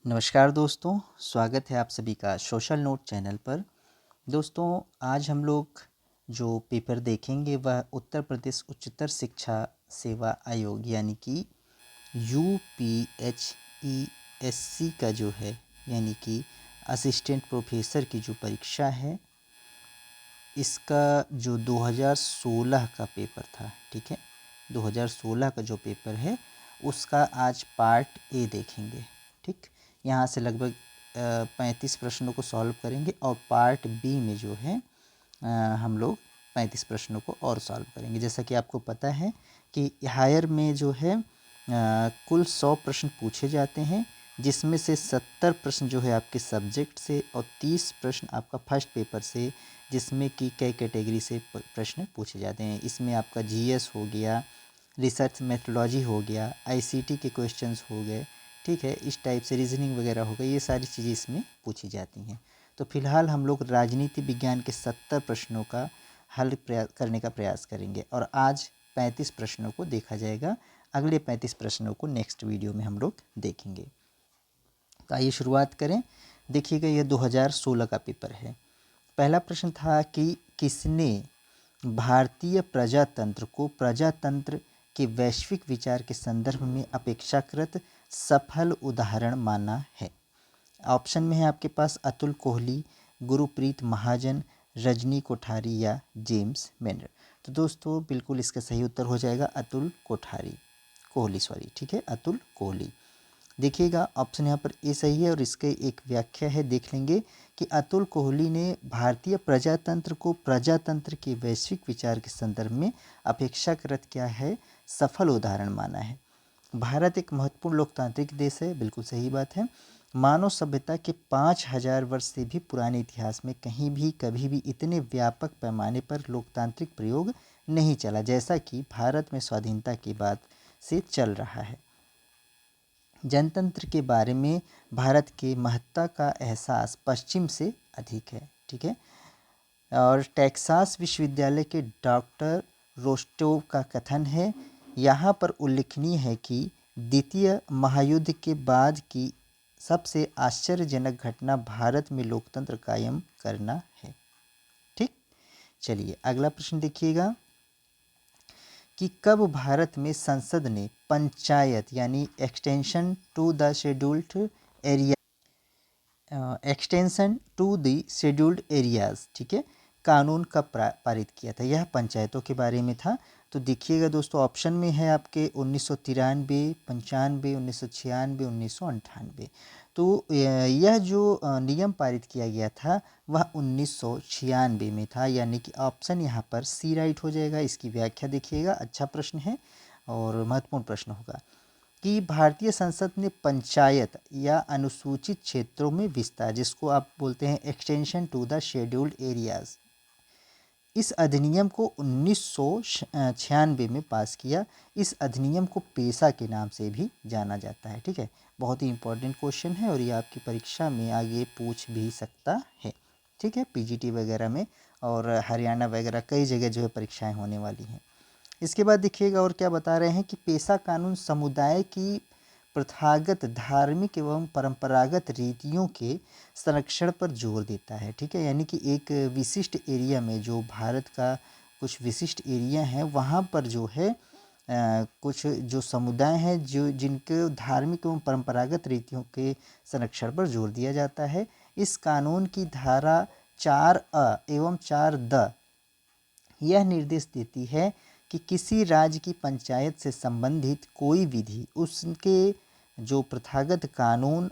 नमस्कार दोस्तों, स्वागत है आप सभी का सोशल नोट चैनल पर। दोस्तों, आज हम लोग जो पेपर देखेंगे वह उत्तर प्रदेश उच्चतर शिक्षा सेवा आयोग यानी कि UPHESC का जो है यानी कि असिस्टेंट प्रोफेसर की जो परीक्षा है, इसका जो 2016 का पेपर था, ठीक है, 2016 का जो पेपर है उसका आज पार्ट ए देखेंगे। ठीक, यहाँ से लगभग 35 प्रश्नों को सॉल्व करेंगे और पार्ट बी में जो है हम लोग 35 प्रश्नों को और सॉल्व करेंगे। जैसा कि आपको पता है कि हायर में जो है कुल 100 प्रश्न पूछे जाते हैं, जिसमें से 70 प्रश्न जो है आपके सब्जेक्ट से और 30 प्रश्न आपका फर्स्ट पेपर से, जिसमें कि कई कैटेगरी से प्रश्न पूछे जाते हैं। इसमें आपका जीएस हो गया, रिसर्च मेथोडोलॉजी हो गया, आईसीटी के क्वेश्चंस हो गए, ठीक है, इस टाइप से रीजनिंग वगैरह हो गई, ये सारी चीज़ें इसमें पूछी जाती हैं। तो फिलहाल हम लोग राजनीति विज्ञान के 70 प्रश्नों का हल करने का प्रयास करेंगे और आज 35 प्रश्नों को देखा जाएगा। अगले 35 प्रश्नों को नेक्स्ट वीडियो में हम लोग देखेंगे। तो आइए शुरुआत करें। देखिएगा, यह 2016 का पेपर है। पहला प्रश्न था कि किसने भारतीय प्रजातंत्र को प्रजातंत्र के वैश्विक विचार के संदर्भ में अपेक्षाकृत सफल उदाहरण माना है। ऑप्शन में है आपके पास अतुल कोहली, गुरप्रीत महाजन, रजनी कोठारी या जेम्स मेंडर। तो दोस्तों बिल्कुल इसका सही उत्तर हो जाएगा अतुल कोहली, ठीक है, अतुल कोहली। देखिएगा, ऑप्शन यहाँ पर ए सही है और इसके एक व्याख्या है, देख लेंगे कि अतुल कोहली ने भारतीय प्रजातंत्र को प्रजातंत्र के वैश्विक विचार के संदर्भ में अपेक्षाकृत क्या है, सफल उदाहरण माना है। भारत एक महत्वपूर्ण लोकतांत्रिक देश है, बिल्कुल सही बात है। मानव सभ्यता के 5000 वर्ष से भी पुराने इतिहास में कहीं भी कभी भी इतने व्यापक पैमाने पर लोकतांत्रिक प्रयोग नहीं चला जैसा कि भारत में स्वाधीनता के बाद से चल रहा है। जनतंत्र के बारे में भारत के महत्ता का एहसास पश्चिम से अधिक है, ठीक है। और टेक्सास विश्वविद्यालय के डॉक्टर रोस्टोव का कथन है, यहाँ पर उल्लेखनीय है कि द्वितीय महायुद्ध के बाद की सबसे आश्चर्यजनक घटना भारत में लोकतंत्र कायम करना है। ठीक, चलिए अगला प्रश्न देखिएगा कि कब भारत में संसद ने पंचायत यानी extension to the scheduled areas, ठीक है, कानून कब पारित किया था। यह पंचायतों के बारे में था। तो देखिएगा दोस्तों, ऑप्शन में है आपके 1993, 95, 1996, 1998। तो यह जो नियम पारित किया गया था वह 1996 में था, यानी कि ऑप्शन यहाँ पर सी राइट हो जाएगा। इसकी व्याख्या देखिएगा, अच्छा प्रश्न है और महत्वपूर्ण प्रश्न होगा कि भारतीय संसद ने पंचायत या अनुसूचित क्षेत्रों में विस्तार, जिसको आप बोलते हैं extension to the scheduled areas, इस अधिनियम को 1996 में पास किया। इस अधिनियम को पेशा के नाम से भी जाना जाता है, ठीक है। बहुत ही इंपॉर्टेंट क्वेश्चन है और ये आपकी परीक्षा में आगे पूछ भी सकता है, ठीक है, पीजीटी वगैरह में और हरियाणा वगैरह कई जगह जो है परीक्षाएं होने वाली हैं। इसके बाद देखिएगा और क्या बता रहे हैं कि पेशा कानून समुदाय की प्रथागत धार्मिक एवं परंपरागत रीतियों के संरक्षण पर जोर देता है, ठीक है। यानी कि एक विशिष्ट एरिया में, जो भारत का कुछ विशिष्ट एरिया है, वहाँ पर जो है कुछ जो समुदाय हैं जो जिनके धार्मिक एवं परंपरागत रीतियों के संरक्षण पर जोर दिया जाता है। इस कानून की धारा 4A एवं 4D यह निर्देश देती है कि किसी राज्य की पंचायत से संबंधित कोई विधि उसके जो प्रथागत कानून,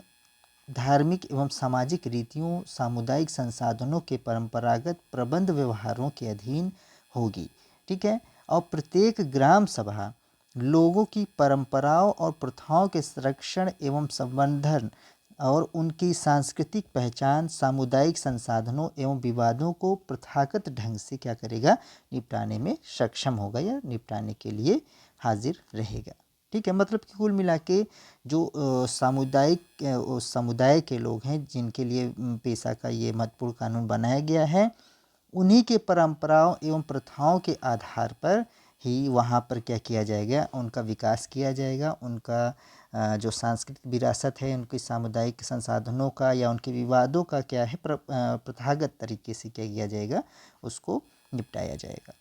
धार्मिक एवं सामाजिक रीतियों, सामुदायिक संसाधनों के परंपरागत प्रबंध व्यवहारों के अधीन होगी, ठीक है। और प्रत्येक ग्राम सभा लोगों की परंपराओं और प्रथाओं के संरक्षण एवं संवर्धन और उनकी सांस्कृतिक पहचान, सामुदायिक संसाधनों एवं विवादों को प्रथागत ढंग से क्या करेगा, निपटाने में सक्षम होगा या निपटाने के लिए हाजिर रहेगा, ठीक है। मतलब कि कुल मिला के जो समुदाय के लोग हैं जिनके लिए पेशा का ये महत्वपूर्ण कानून बनाया गया है, उन्हीं के परंपराओं एवं प्रथाओं के आधार पर ही वहाँ पर क्या किया जाएगा, उनका विकास किया जाएगा, उनका जो सांस्कृतिक विरासत है, उनके सामुदायिक संसाधनों का या उनके विवादों का क्या है प्रथागत तरीके से क्या किया जाएगा, उसको निपटाया जाएगा।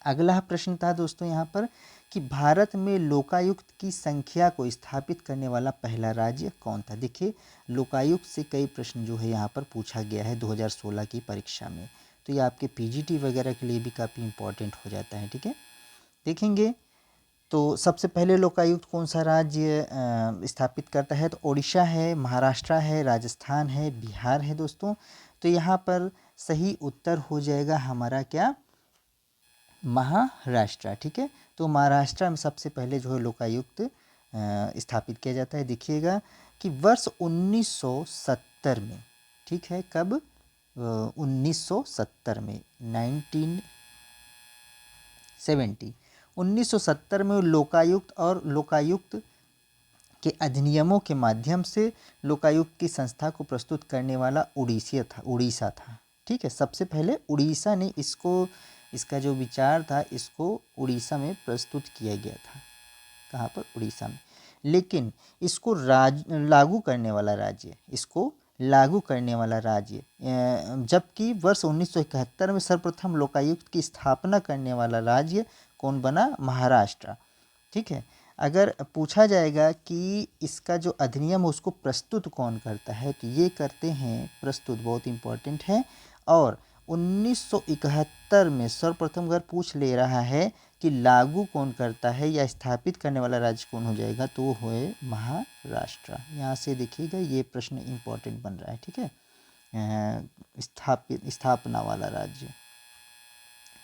अगला प्रश्न था दोस्तों यहाँ पर कि भारत में लोकायुक्त की संख्या को स्थापित करने वाला पहला राज्य कौन था। देखिए लोकायुक्त से कई प्रश्न जो है यहाँ पर पूछा गया है 2016 की परीक्षा में, तो ये आपके पीजीटी वगैरह के लिए भी काफ़ी इम्पोर्टेंट हो जाता है। ठीक है, देखेंगे तो सबसे पहले लोकायुक्त कौन सा राज्य स्थापित करता है, तो ओडिशा है, महाराष्ट्र है, राजस्थान है, बिहार है दोस्तों। तो यहाँ पर सही उत्तर हो जाएगा हमारा क्या, महाराष्ट्र। ठीक है, तो महाराष्ट्र में सबसे पहले जो है लोकायुक्त स्थापित किया जाता है। देखिएगा कि वर्ष 1970 में, ठीक है, कब 1970 में 1970 में लोकायुक्त और लोकायुक्त के अधिनियमों के माध्यम से लोकायुक्त की संस्था को प्रस्तुत करने वाला उड़ीसा था। ठीक है, सबसे पहले उड़ीसा ने इसका जो विचार था इसको उड़ीसा में प्रस्तुत किया गया था। कहाँ पर, उड़ीसा में। लेकिन इसको लागू करने वाला राज्य जबकि वर्ष 1971 में सर्वप्रथम लोकायुक्त की स्थापना करने वाला राज्य कौन बना, महाराष्ट्र। ठीक है, अगर पूछा जाएगा कि इसका जो अधिनियम उसको प्रस्तुत कौन करता है, तो ये करते हैं प्रस्तुत, बहुत इम्पोर्टेंट है। और 1971 में सर्वप्रथम अगर पूछ ले रहा है कि लागू कौन करता है या स्थापित करने वाला राज्य कौन हो जाएगा, तो वो है महाराष्ट्र। यहाँ से देखिएगा ये प्रश्न इम्पोर्टेंट बन रहा है। ठीक है, स्थापना वाला राज्य,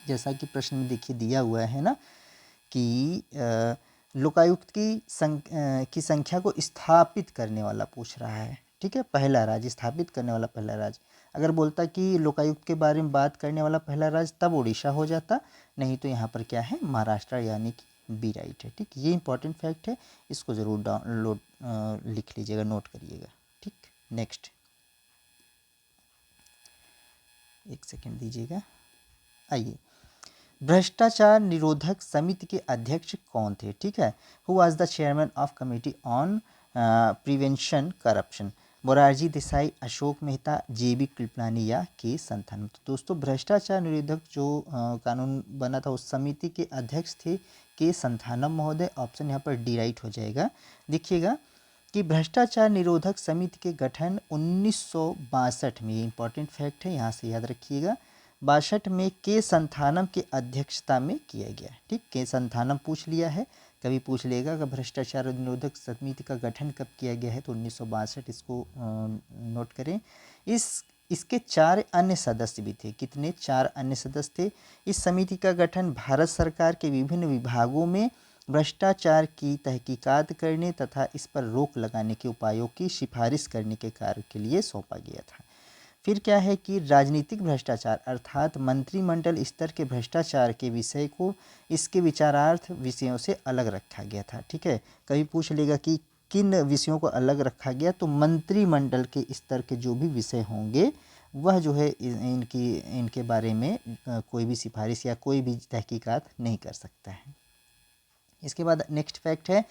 जैसा कि प्रश्न में देखिए दिया हुआ है ना कि लोकायुक्त की संख्या को स्थापित करने वाला पूछ रहा है। ठीक है, पहला राज्य, स्थापित करने वाला पहला राज्य। अगर बोलता कि लोकायुक्त के बारे में बात करने वाला पहला राज्य, तब उड़ीसा हो जाता, नहीं तो यहाँ पर क्या है, महाराष्ट्र, यानी कि बी राइट है। ठीक, ये इंपॉर्टेंट फैक्ट है, इसको ज़रूर डाउनलोड लिख लीजिएगा, नोट करिएगा। ठीक, नेक्स्ट, एक सेकेंड दीजिएगा। आइए, भ्रष्टाचार निरोधक समिति के अध्यक्ष कौन थे। ठीक है, who was the chairman of committee on prevention corruption, Morarji Desai, Ashok Mehta, J B Kripalani या के संथानम। तो दोस्तों भ्रष्टाचार निरोधक जो कानून बना था उस समिति के अध्यक्ष थे के संथानम महोदय। ऑप्शन यहाँ पर डी राइट हो जाएगा। देखिएगा कि भ्रष्टाचार निरोधक समिति के गठन 1962 में, ये इंपॉर्टेंट फैक्ट है, यहाँ से याद रखिएगा, 62 में के संथानम की अध्यक्षता में किया गया। ठीक, के संथानम पूछ लिया है, कभी पूछ लेगा कि भ्रष्टाचार निरोधक समिति का गठन कब किया गया है, तो 1962, इसको नोट करें। इसके 4 अन्य सदस्य भी थे। कितने, 4 अन्य सदस्य थे। इस समिति का गठन भारत सरकार के विभिन्न विभागों में भ्रष्टाचार की तहकीकात करने तथा इस पर रोक लगाने के उपायों की सिफारिश करने के कार्य के लिए सौंपा गया था। फिर क्या है कि राजनीतिक भ्रष्टाचार अर्थात मंत्रिमंडल स्तर के भ्रष्टाचार के विषय को इसके विचारार्थ विषयों से अलग रखा गया था। ठीक है, कभी पूछ लेगा कि किन विषयों को अलग रखा गया, तो मंत्रिमंडल के स्तर के जो भी विषय होंगे वह जो है इनके बारे में कोई भी सिफारिश या कोई भी तहकीकात नहीं कर सकता है। इसके बाद नेक्स्ट फैक्ट है,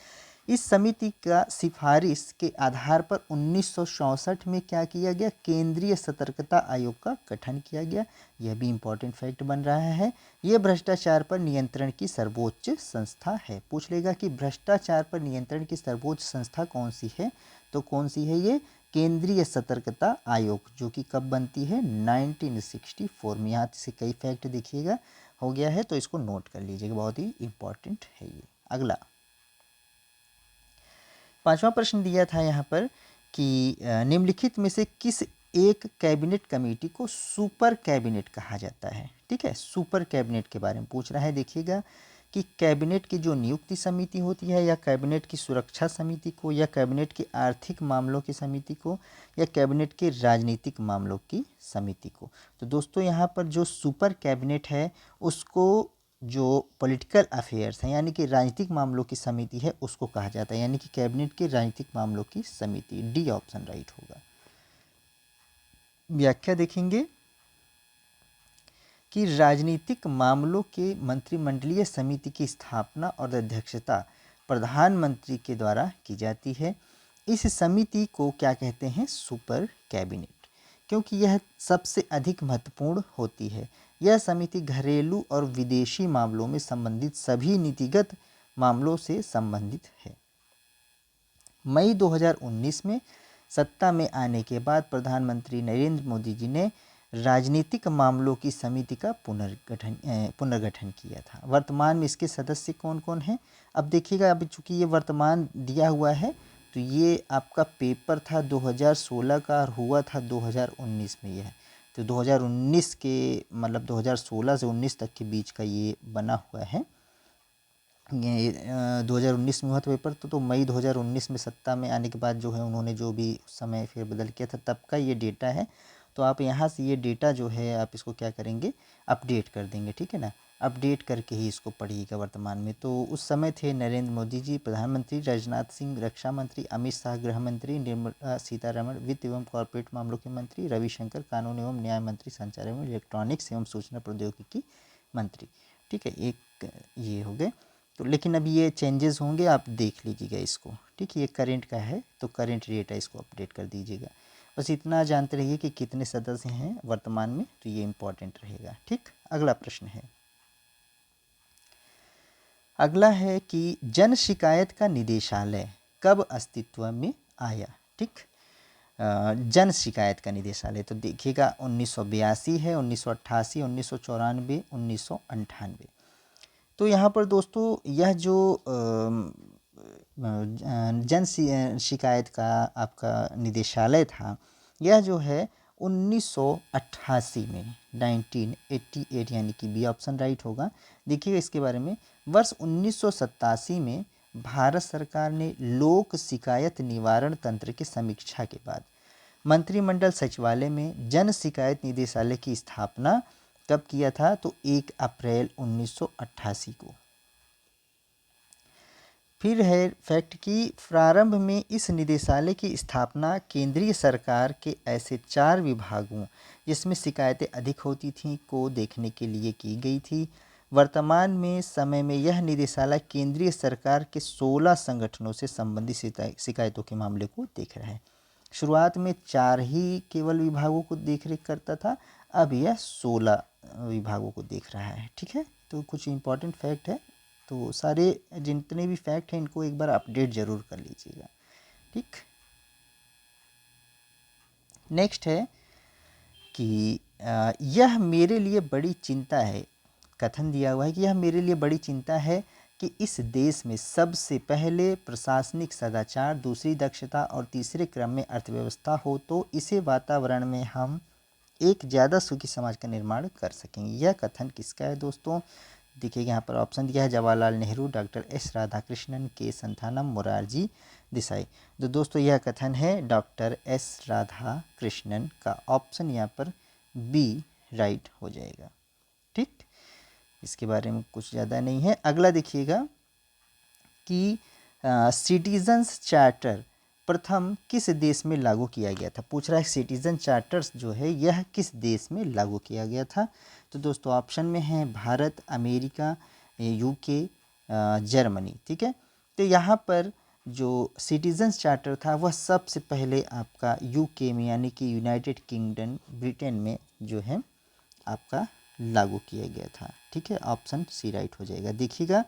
इस समिति का सिफारिश के आधार पर 1964 में क्या किया गया, केंद्रीय सतर्कता आयोग का गठन किया गया। यह भी इम्पोर्टेंट फैक्ट बन रहा है। यह भ्रष्टाचार पर नियंत्रण की सर्वोच्च संस्था है। पूछ लेगा कि भ्रष्टाचार पर नियंत्रण की सर्वोच्च संस्था कौन सी है, तो कौन सी है ये, केंद्रीय सतर्कता आयोग, जो कि कब बनती है, 1964 में। यहाँ से कई फैक्ट देखिएगा हो गया है, तो इसको नोट कर लीजिएगा, बहुत ही इम्पोर्टेंट है ये। अगला 5वां प्रश्न दिया था यहाँ पर कि निम्नलिखित में से किस एक कैबिनेट कमेटी को सुपर कैबिनेट कहा जाता है। ठीक है, सुपर कैबिनेट के बारे में पूछ रहा है। देखिएगा कि कैबिनेट की जो नियुक्ति समिति होती है, या कैबिनेट की सुरक्षा समिति को, या कैबिनेट की आर्थिक मामलों की समिति को, या कैबिनेट के राजनीतिक मामलों की समिति को। तो दोस्तों यहाँ पर जो सुपर कैबिनेट है उसको जो पॉलिटिकल अफेयर्स हैं यानी कि राजनीतिक मामलों की समिति है उसको कहा जाता है, यानी कि कैबिनेट के राजनीतिक मामलों की समिति। डी ऑप्शन राइट होगा। व्याख्या देखेंगे कि राजनीतिक मामलों के मंत्रिमंडलीय समिति की स्थापना और अध्यक्षता प्रधानमंत्री के द्वारा की जाती है। इस समिति को क्या कहते हैं? सुपर कैबिनेट, क्योंकि यह सबसे अधिक महत्वपूर्ण होती है। यह समिति घरेलू और विदेशी मामलों में संबंधित सभी नीतिगत मामलों से संबंधित है। मई 2019 में सत्ता में आने के बाद प्रधानमंत्री नरेंद्र मोदी जी ने राजनीतिक मामलों की समिति का पुनर्गठन किया था। वर्तमान में इसके सदस्य कौन कौन हैं? अब देखिएगा, अभी चूंकि ये वर्तमान दिया हुआ है तो ये आपका पेपर था 2016 का और हुआ था 2019 में। यह तो 2019 के मतलब 2016 से 19 तक के बीच का ये बना हुआ है। ये 2019 में हुआ था पेपर, तो मई 2019 में सत्ता में आने के बाद जो है उन्होंने जो भी समय फिर बदल किया था तब का ये डेटा है। तो आप यहाँ से ये डेटा जो है आप इसको क्या करेंगे? अपडेट कर देंगे, ठीक है ना। अपडेट करके ही इसको पढ़िएगा। वर्तमान में तो उस समय थे नरेंद्र मोदी जी प्रधानमंत्री, राजनाथ सिंह रक्षा मंत्री, अमित शाह गृह मंत्री, निर्मला सीतारमण वित्त एवं कॉर्पोरेट मामलों के मंत्री, रविशंकर कानून एवं न्याय मंत्री, संचार एवं इलेक्ट्रॉनिक्स एवं सूचना प्रौद्योगिकी मंत्री। ठीक है, एक ये हो गए। तो लेकिन अब ये चेंजेस होंगे, आप देख लीजिएगा इसको। ठीक है, ये करंट का है तो करंट डेटा इसको अपडेट कर दीजिएगा। बस इतना जानते रहिए कि कितने सदस्य हैं वर्तमान में, तो ये इम्पोर्टेंट रहेगा। ठीक, अगला प्रश्न है। अगला है कि जन शिकायत का निदेशालय कब अस्तित्व में आया? ठीक, जन शिकायत का निदेशालय तो देखिएगा 1982 है, 1988, 1994, 1998। तो यहाँ पर दोस्तों यह जो जन शिकायत का आपका निदेशालय था, यह जो है 1988 में 1988, यानी कि बी ऑप्शन राइट होगा। देखिएगा इसके बारे में, वर्ष 1987 में भारत सरकार ने लोक शिकायत निवारण तंत्र की समीक्षा के बाद मंत्रिमंडल सचिवालय में जन शिकायत निदेशालय की स्थापना कब किया था? तो 1 अप्रैल 1988 को। फिर है फैक्ट कि प्रारंभ में इस निदेशालय की स्थापना केंद्रीय सरकार के ऐसे 4 विभागों जिसमें शिकायतें अधिक होती थीं को देखने के लिए की गई थी। वर्तमान में समय में यह निदेशालय केंद्रीय सरकार के 16 संगठनों से संबंधित शिकायतों के मामले को देख रहा है। शुरुआत में 4 ही केवल विभागों को देखरेख करता था, अब यह 16 विभागों को देख रहा है। ठीक है, तो कुछ इम्पॉर्टेंट फैक्ट है, तो सारे जितने भी फैक्ट हैं इनको एक बार अपडेट जरूर कर लीजिएगा। ठीक, नेक्स्ट है कि यह मेरे लिए बड़ी चिंता है। कथन दिया हुआ है कि यह मेरे लिए बड़ी चिंता है कि इस देश में सबसे पहले प्रशासनिक सदाचार, दूसरी दक्षता और तीसरे क्रम में अर्थव्यवस्था हो तो इसे वातावरण में हम एक ज़्यादा सुखी समाज का निर्माण कर सकेंगे। यह कथन किसका है दोस्तों? देखिएगा यहाँ पर ऑप्शन दिया है जवाहरलाल नेहरू, डॉक्टर एस राधाकृष्णन, के संथानम, मोरारजी देसाई। तो दोस्तों यह कथन है डॉक्टर एस राधाकृष्णन का। ऑप्शन यहाँ पर बी राइट हो जाएगा। ठीक, इसके बारे में कुछ ज़्यादा नहीं है। अगला देखिएगा कि सिटीजन्स चार्टर प्रथम किस देश में लागू किया गया था? पूछ रहा है सिटीजन चार्टर्स जो है यह किस देश में लागू किया गया था? तो दोस्तों ऑप्शन में है भारत, अमेरिका, यूके, जर्मनी। ठीक है, तो यहाँ पर जो सिटीजन्स चार्टर था वह सबसे पहले आपका यूके में यानी कि यूनाइटेड किंगडम, ब्रिटेन में जो है आपका लागू किया गया था। ठीक है, ऑप्शन सी राइट हो जाएगा। देखिएगा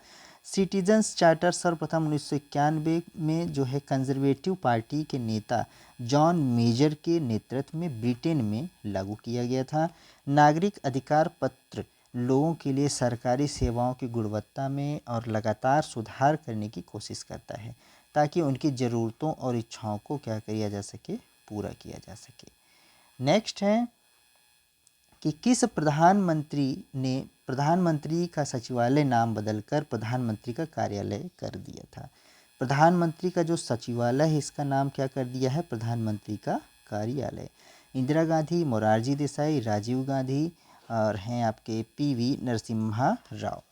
सिटीजन्स चार्टर सर्वप्रथम 1991 में जो है कंजर्वेटिव पार्टी के नेता जॉन मेजर के नेतृत्व में ब्रिटेन में लागू किया गया था। नागरिक अधिकार पत्र लोगों के लिए सरकारी सेवाओं की गुणवत्ता में और लगातार सुधार करने की कोशिश करता है ताकि उनकी ज़रूरतों और इच्छाओं को क्या किया जा सके? पूरा किया जा सके। नेक्स्ट है कि किस प्रधानमंत्री ने प्रधानमंत्री का सचिवालय नाम बदलकर प्रधानमंत्री का कार्यालय कर दिया था? प्रधानमंत्री का जो सचिवालय है इसका नाम क्या कर दिया है? प्रधानमंत्री का कार्यालय। इंदिरा गांधी, मोरारजी देसाई, राजीव गांधी और हैं आपके पीवी नरसिम्हा राव।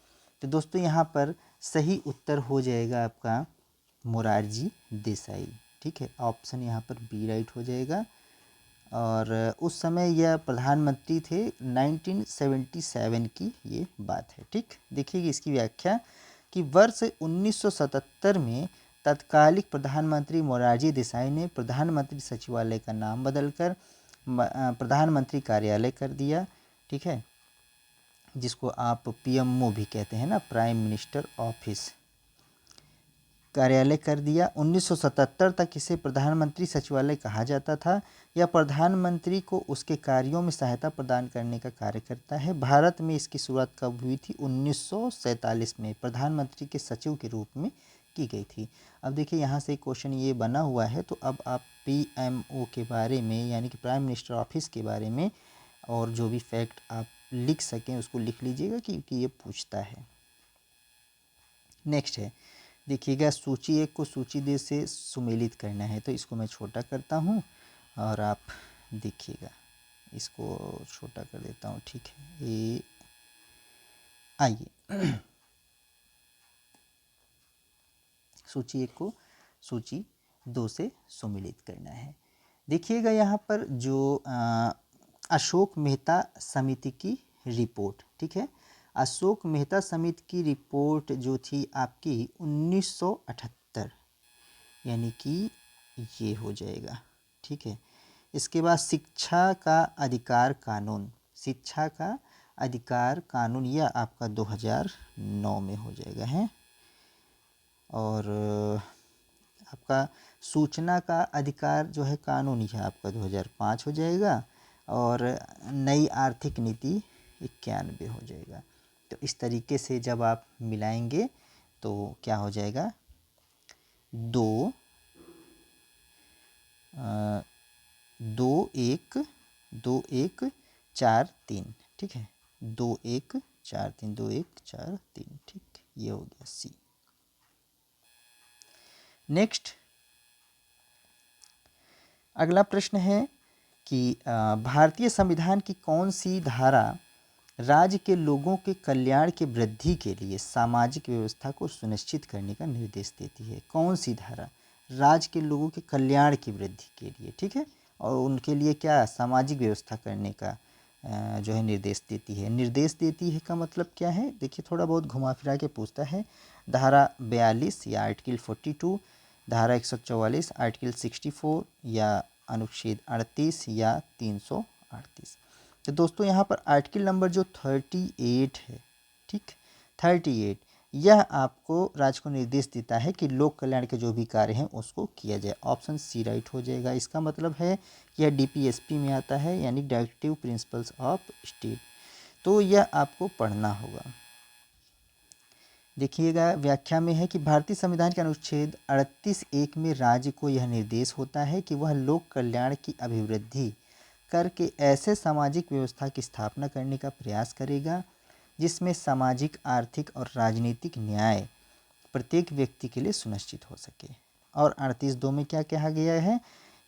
तो दोस्तों यहाँ पर सही उत्तर हो जाएगा आपका मोरारजी देसाई। ठीक है, ऑप्शन यहाँ पर बी राइट हो जाएगा। और उस समय यह प्रधानमंत्री थे, 1977 की ये बात है। ठीक, देखिए इसकी व्याख्या कि वर्ष 1977 में तत्कालिक प्रधानमंत्री मोरारजी देसाई ने प्रधानमंत्री सचिवालय का नाम बदलकर प्रधानमंत्री कार्यालय कर दिया, ठीक है, जिसको आप पीएमओ भी कहते हैं ना, प्राइम मिनिस्टर ऑफिस कार्यालय कर दिया। 1977 तक इसे प्रधानमंत्री सचिवालय कहा जाता था। यह प्रधानमंत्री को उसके कार्यों में सहायता प्रदान करने का कार्य करता है। भारत में इसकी शुरुआत कब हुई थी? 1947 में प्रधानमंत्री के सचिव के रूप में की गई थी। अब देखिए यहाँ से क्वेश्चन ये बना हुआ है, तो अब आप पीएमओ के बारे में यानी कि प्राइम मिनिस्टर ऑफिस के बारे में और जो भी फैक्ट आप लिख सकें उसको लिख लीजिएगा, क्योंकि ये पूछता है। नेक्स्ट है, देखिएगा सूची 1 को सूची 2 से सुमेलित करना है, तो इसको मैं छोटा करता हूँ और आप देखिएगा, इसको छोटा कर देता हूँ, ठीक है। ये आइए सूची 1 को सूची 2 से सुमेलित करना है। देखिएगा यहाँ पर जो अशोक मेहता समिति की रिपोर्ट, ठीक है, अशोक मेहता समिति की रिपोर्ट जो थी आपकी 1978, यानी कि ये हो जाएगा, ठीक है। इसके बाद शिक्षा का अधिकार कानून, शिक्षा का अधिकार कानून यह आपका 2009 में हो जाएगा है। और आपका सूचना का अधिकार जो है कानून यह आपका 2005 हो जाएगा। और नई आर्थिक नीति 91 हो जाएगा। तो इस तरीके से जब आप मिलाएंगे तो क्या हो जाएगा, 2 1 2 1 4 3, ठीक है, 2 1 4 3 2 1 4 3, ठीक, ये हो गया सी। नेक्स्ट अगला प्रश्न है कि भारतीय संविधान की कौन सी धारा राज्य के लोगों के कल्याण की वृद्धि के लिए सामाजिक व्यवस्था को सुनिश्चित करने का निर्देश देती है? कौन सी धारा राज्य के लोगों के कल्याण की वृद्धि के लिए, ठीक है, और उनके लिए क्या सामाजिक व्यवस्था करने का जो है निर्देश देती है? निर्देश देती है का मतलब क्या है? देखिए थोड़ा बहुत घुमा फिरा के पूछता है। धारा 42 या आर्टिकल 42, धारा 144, आर्टिकल 64 या अनुच्छेद 38 या 338। तो दोस्तों यहाँ पर आर्टिकल नंबर जो 38 है, ठीक, 38, यह आपको राज्य को निर्देश देता है कि लोक कल्याण के जो भी कार्य हैं उसको किया जाए। ऑप्शन सी राइट हो जाएगा। इसका मतलब है कि यह डीपीएसपी में आता है, यानी डायरेक्टिव प्रिंसिपल्स ऑफ स्टेट। तो यह आपको पढ़ना होगा। देखिएगा व्याख्या में है कि भारतीय संविधान के अनुच्छेद 38(1) में राज्य को यह निर्देश होता है कि वह लोक कल्याण की अभिवृद्धि करके ऐसे सामाजिक व्यवस्था की स्थापना करने का प्रयास करेगा जिसमें सामाजिक, आर्थिक और राजनीतिक न्याय प्रत्येक व्यक्ति के लिए सुनिश्चित हो सके। और 38(2) में क्या कहा गया है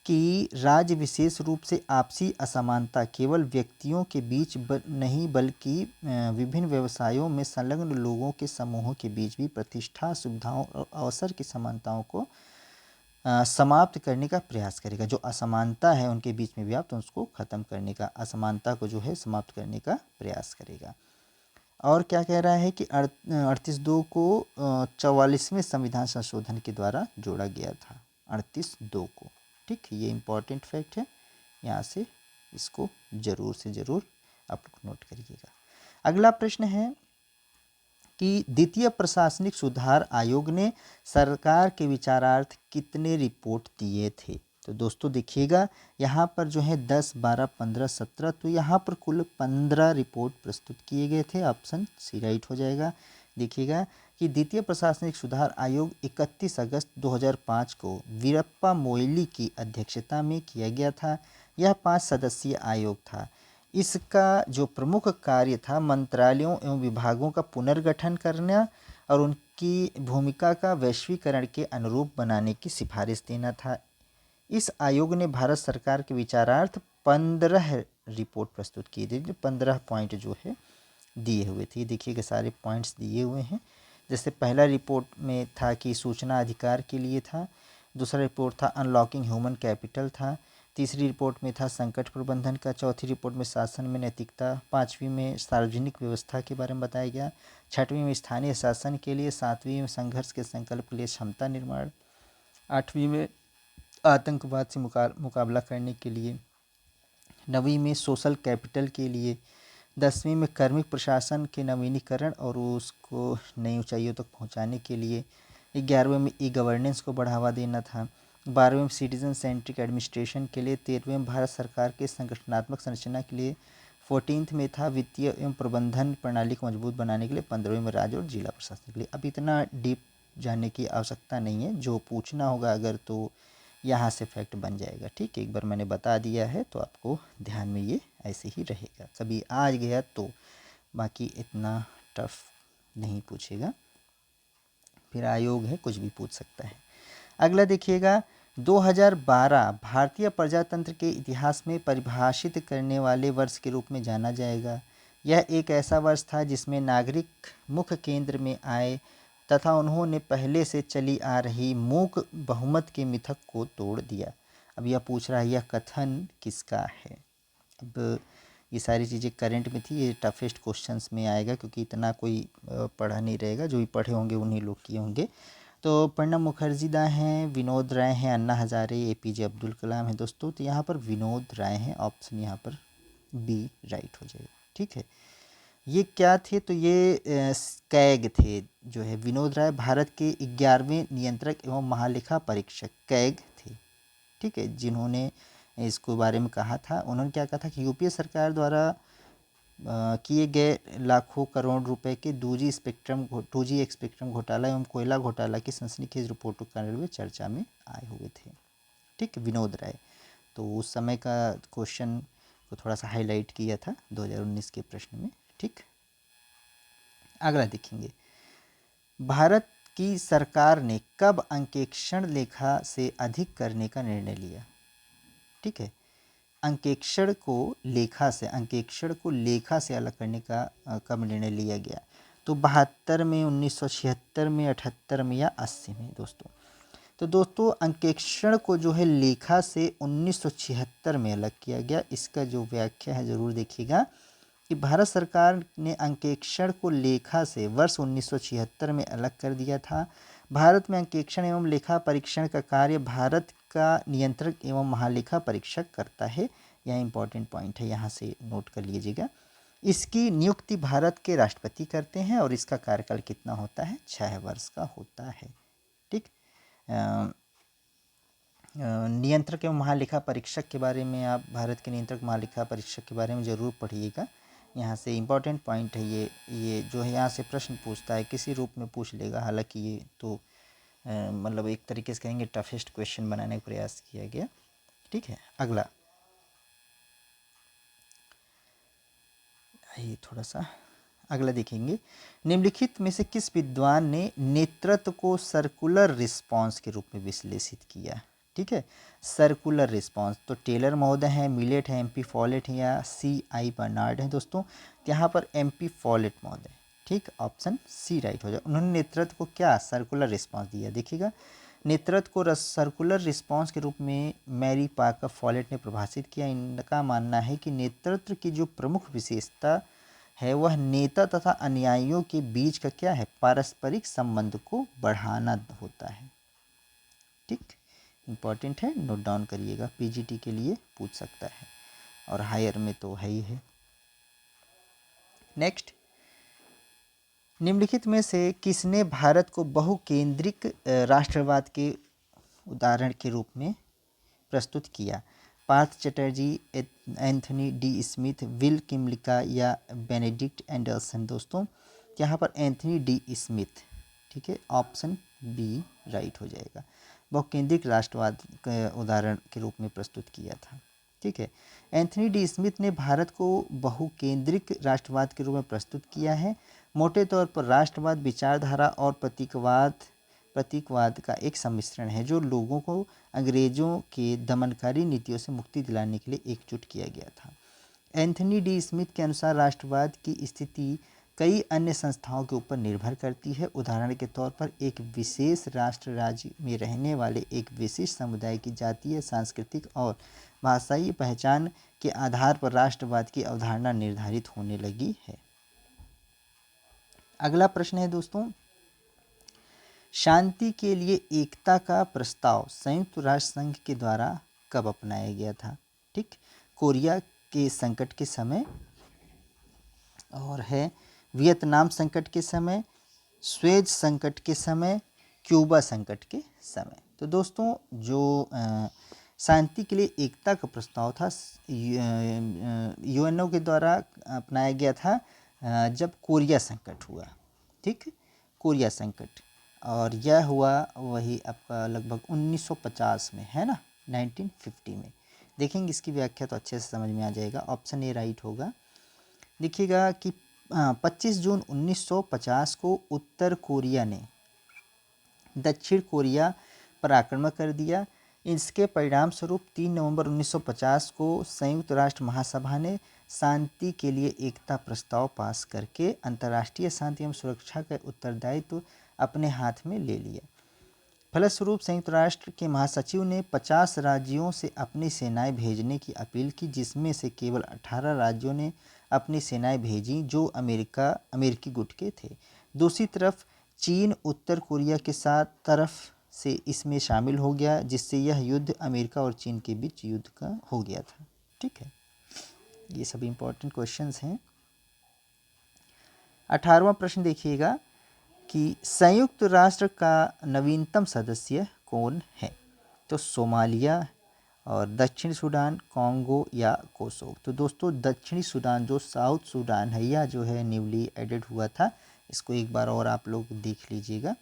कि राज्य विशेष रूप से आपसी असमानता केवल व्यक्तियों के बीच नहीं बल्कि विभिन्न व्यवसायों में संलग्न लोगों के समूहों के बीच भी प्रतिष्ठा, सुविधाओं और अवसर की समानताओं को समाप्त करने का प्रयास करेगा। जो असमानता है उनके बीच में व्याप्त, उसको खत्म करने का, असमानता को जो है समाप्त करने का प्रयास करेगा। और क्या कह रहा है कि 38(2) को 44वें संविधान संशोधन के द्वारा जोड़ा गया था। 38(2) को, ठीक, ये इम्पॉर्टेंट फैक्ट है, यहाँ से इसको जरूर से ज़रूर आप लोग नोट करिएगा। अगला प्रश्न है कि द्वितीय प्रशासनिक सुधार आयोग ने सरकार के विचारार्थ कितने रिपोर्ट दिए थे? तो दोस्तों देखिएगा यहाँ पर जो है 10, 12, 15, 17, तो यहाँ पर कुल 15 रिपोर्ट प्रस्तुत किए गए थे। ऑप्शन सी राइट हो जाएगा। देखिएगा कि द्वितीय प्रशासनिक सुधार आयोग 31 अगस्त 2005 को वीरप्पा मोइली की अध्यक्षता में किया गया था। यह 5 सदस्यीय आयोग था। इसका जो प्रमुख कार्य था मंत्रालयों एवं विभागों का पुनर्गठन करना और उनकी भूमिका का वैश्वीकरण के अनुरूप बनाने की सिफारिश देना था। इस आयोग ने भारत सरकार के विचारार्थ 15 रिपोर्ट प्रस्तुत की थी। 15 पॉइंट जो है दिए हुए थे। देखिएगा सारे पॉइंट्स दिए हुए हैं। जैसे पहला रिपोर्ट में था कि सूचना अधिकार के लिए था, दूसरा रिपोर्ट था अनलॉकिंग ह्यूमन कैपिटल था, तीसरी रिपोर्ट में था संकट प्रबंधन का, चौथी रिपोर्ट में शासन में नैतिकता, पाँचवीं में सार्वजनिक व्यवस्था के बारे में बताया गया, छठवीं में स्थानीय शासन के लिए, सातवीं में संघर्ष के संकल्प के लिए क्षमता निर्माण, आठवीं में आतंकवाद से मुकाबला करने के लिए, नवीं में सोशल कैपिटल के लिए, 10वीं में कार्मिक प्रशासन के नवीनीकरण और उसको नई ऊंचाइयों तक पहुंचाने के लिए, 11वें में ई गवर्नेंस को बढ़ावा देना था, 12वें में सिटीजन सेंट्रिक एडमिनिस्ट्रेशन के लिए, 13वें में भारत सरकार के संगठनात्मक संरचना के लिए, 14th में था वित्तीय एवं प्रबंधन प्रणाली को मजबूत बनाने के लिए, 15वें में राज्य और जिला प्रशासन के लिए। अब इतना डीप जाने की आवश्यकता नहीं है, जो पूछना होगा अगर तो यहाँ से फैक्ट बन जाएगा। ठीक, एक बार मैंने बता दिया है तो आपको ध्यान में ये ऐसे ही रहेगा, कभी आ गया तो, बाकी इतना टफ नहीं पूछेगा, फिर आयोग है कुछ भी पूछ सकता है। अगला देखिएगा, 2012 भारतीय प्रजातंत्र के इतिहास में परिभाषित करने वाले वर्ष के रूप में जाना जाएगा। यह एक ऐसा वर्ष था जिसमें नागरिक मुख्य केंद्र में आए तथा उन्होंने पहले से चली आ रही मूक बहुमत के मिथक को तोड़ दिया। अब यह पूछ रहा है यह कथन किसका है। अब ये सारी चीज़ें करंट में थी, ये टफेस्ट क्वेश्चंस में आएगा क्योंकि इतना कोई पढ़ा नहीं रहेगा, जो भी पढ़े होंगे उन्हीं लोग किए होंगे। तो प्रणब मुखर्जी दा हैं, विनोद राय हैं, अन्ना हजारे, एपीजे अब्दुल कलाम हैं दोस्तों। तो यहाँ पर विनोद राय हैं, ऑप्शन यहाँ पर बी राइट हो जाएगा। ठीक है, ये क्या थे, तो ये कैग थे, जो है विनोद राय भारत के 11वें नियंत्रक एवं महालेखा परीक्षक कैग थे। ठीक है, जिन्होंने इसको बारे में कहा था। उन्होंने क्या कहा था कि यूपीए सरकार द्वारा किए गए लाखों करोड़ रुपए के 2G स्पेक्ट्रम घोटाला एवं कोयला घोटाला की सनसनीखेज रिपोर्टों के कारण वे चर्चा में आए हुए थे। ठीक, विनोद राय, तो उस समय का क्वेश्चन को थोड़ा सा हाईलाइट किया था 2019 के प्रश्न में। ठीक, अगला देखेंगे, भारत की सरकार ने कब अंकेक्षण लेखा से अधिक करने का निर्णय लिया। ठीक है, अंकेक्षण को लेखा से अलग करने का कब निर्णय लिया गया, तो 72 में, 1976 में, 78 में या 80 में दोस्तों। तो दोस्तों अंकेक्षण को जो है लेखा से 1976 में अलग किया गया। इसका जो व्याख्या है ज़रूर देखिएगा कि भारत सरकार ने अंकेक्षण को लेखा से वर्ष 1976 में अलग कर दिया था। भारत में अंकेक्षण एवं लेखा परीक्षण का कार्य भारत का नियंत्रक एवं महालेखा परीक्षक करता है। यह इंपॉर्टेंट पॉइंट है, यहाँ से नोट कर लीजिएगा। इसकी नियुक्ति भारत के राष्ट्रपति करते हैं और इसका कार्यकाल कितना होता है, 6 वर्ष का होता है। ठीक, नियंत्रक एवं महालेखा परीक्षक के बारे में आप भारत के नियंत्रक महालेखा परीक्षक के बारे में ज़रूर पढ़िएगा। यहाँ से इम्पॉर्टेंट पॉइंट है ये जो है, यहाँ से प्रश्न पूछता है, किसी रूप में पूछ लेगा। हालांकि ये तो मतलब एक तरीके से कहेंगे टफेस्ट क्वेश्चन बनाने का प्रयास किया गया। ठीक है, अगला ये थोड़ा सा अगला देखेंगे, निम्नलिखित में से किस विद्वान ने नेतृत्व को सर्कुलर रिस्पांस के रूप में विश्लेषित किया। ठीक है, सर्कुलर रिस्पांस, तो टेलर महोदय हैं, मिलेट है, एमपी फॉलेट है या CI बर्नार्ड है दोस्तों। यहाँ पर एमपी फॉलेट महोदय। ठीक, ऑप्शन सी राइट हो जाए। उन्होंने नेतृत्व को क्या सर्कुलर रिस्पांस दिया। देखिएगा, नेतृत्व को सर्कुलर रिस्पांस के रूप में मैरी पार्कर फॉलेट ने परिभाषित किया। इनका मानना है कि नेतृत्व की जो प्रमुख विशेषता है वह नेता तथा अनुयायियों के बीच का क्या है, पारस्परिक संबंध को बढ़ाना होता है। ठीक, इम्पॉर्टेंट है, नोट डाउन करिएगा, पीजीटी के लिए पूछ सकता है और हायर में तो है ही है। नेक्स्ट, निम्नलिखित में से किसने भारत को बहुकेंद्रिक राष्ट्रवाद के उदाहरण के रूप में प्रस्तुत किया। Partha Chatterjee, Anthony D Smith, Will Kymlicka या बेनेडिक्ट एंडरसन दोस्तों। यहाँ पर एंथनी डी स्मिथ। ठीक है, ऑप्शन बी राइट हो जाएगा। बहुकेंद्रिक राष्ट्रवाद के उदाहरण के रूप में प्रस्तुत किया था। ठीक है, एंथनी डी स्मिथ ने भारत को बहुकेंद्रिक राष्ट्रवाद के रूप में प्रस्तुत किया है। मोटे तौर पर राष्ट्रवाद विचारधारा और प्रतीकवाद का एक सम्मिश्रण है जो लोगों को अंग्रेजों के दमनकारी नीतियों से मुक्ति दिलाने के लिए एकजुट किया गया था। एंथनी डी स्मिथ के अनुसार राष्ट्रवाद की स्थिति कई अन्य संस्थाओं के ऊपर निर्भर करती है। उदाहरण के तौर पर एक विशेष राष्ट्र राज्य में रहने वाले एक विशिष्ट समुदाय की जातीय, सांस्कृतिक और भाषाई पहचान के आधार पर राष्ट्रवाद की अवधारणा निर्धारित होने लगी है। अगला प्रश्न है दोस्तों, शांति के लिए एकता का प्रस्ताव संयुक्त राष्ट्र संघ के द्वारा कब अपनाया गया था? ठीक, कोरिया के संकट के समय, और है वियतनाम संकट के समय, स्वेज संकट के समय, क्यूबा संकट के समय। तो दोस्तों जो शांति के लिए एकता का प्रस्ताव था यूएनओ के द्वारा अपनाया गया था जब कोरिया संकट हुआ। ठीक, कोरिया संकट, और यह हुआ वही आपका लगभग 1950 में, है ना, 1950 में। देखेंगे इसकी व्याख्या तो अच्छे से समझ में आ जाएगा। ऑप्शन ए राइट होगा। देखिएगा कि 25 जून 1950 को उत्तर कोरिया ने दक्षिण कोरिया पर आक्रमण कर दिया। इसके परिणाम स्वरूप 3 नवंबर 1950 को संयुक्त राष्ट्र महासभा ने शांति के लिए एकता प्रस्ताव पास करके अंतर्राष्ट्रीय शांति एवं सुरक्षा का उत्तरदायित्व अपने हाथ में ले लिया। फलस्वरूप संयुक्त राष्ट्र के महासचिव ने 50 राज्यों से अपनी सेनाएं भेजने की अपील की, जिसमें से केवल 18 राज्यों ने अपनी सेनाएं भेजी जो अमेरिकी गुट के थे। दूसरी तरफ चीन उत्तर कोरिया के साथ तरफ से इसमें शामिल हो गया, जिससे यह युद्ध अमेरिका और चीन के बीच युद्ध का हो गया था। ठीक है, ये सब इम्पोर्टेंट क्वेश्चंस हैं। 18वां प्रश्न देखिएगा कि संयुक्त राष्ट्र का नवीनतम सदस्य कौन है? तो सोमालिया और दक्षिण सूडान, कॉन्गो या कोसोवो। तो दोस्तों दक्षिणी सूडान जो साउथ सूडान है, यह जो है न्यूली एडेड हुआ था। इसको एक बार और आप लोग देख लीजिएगा।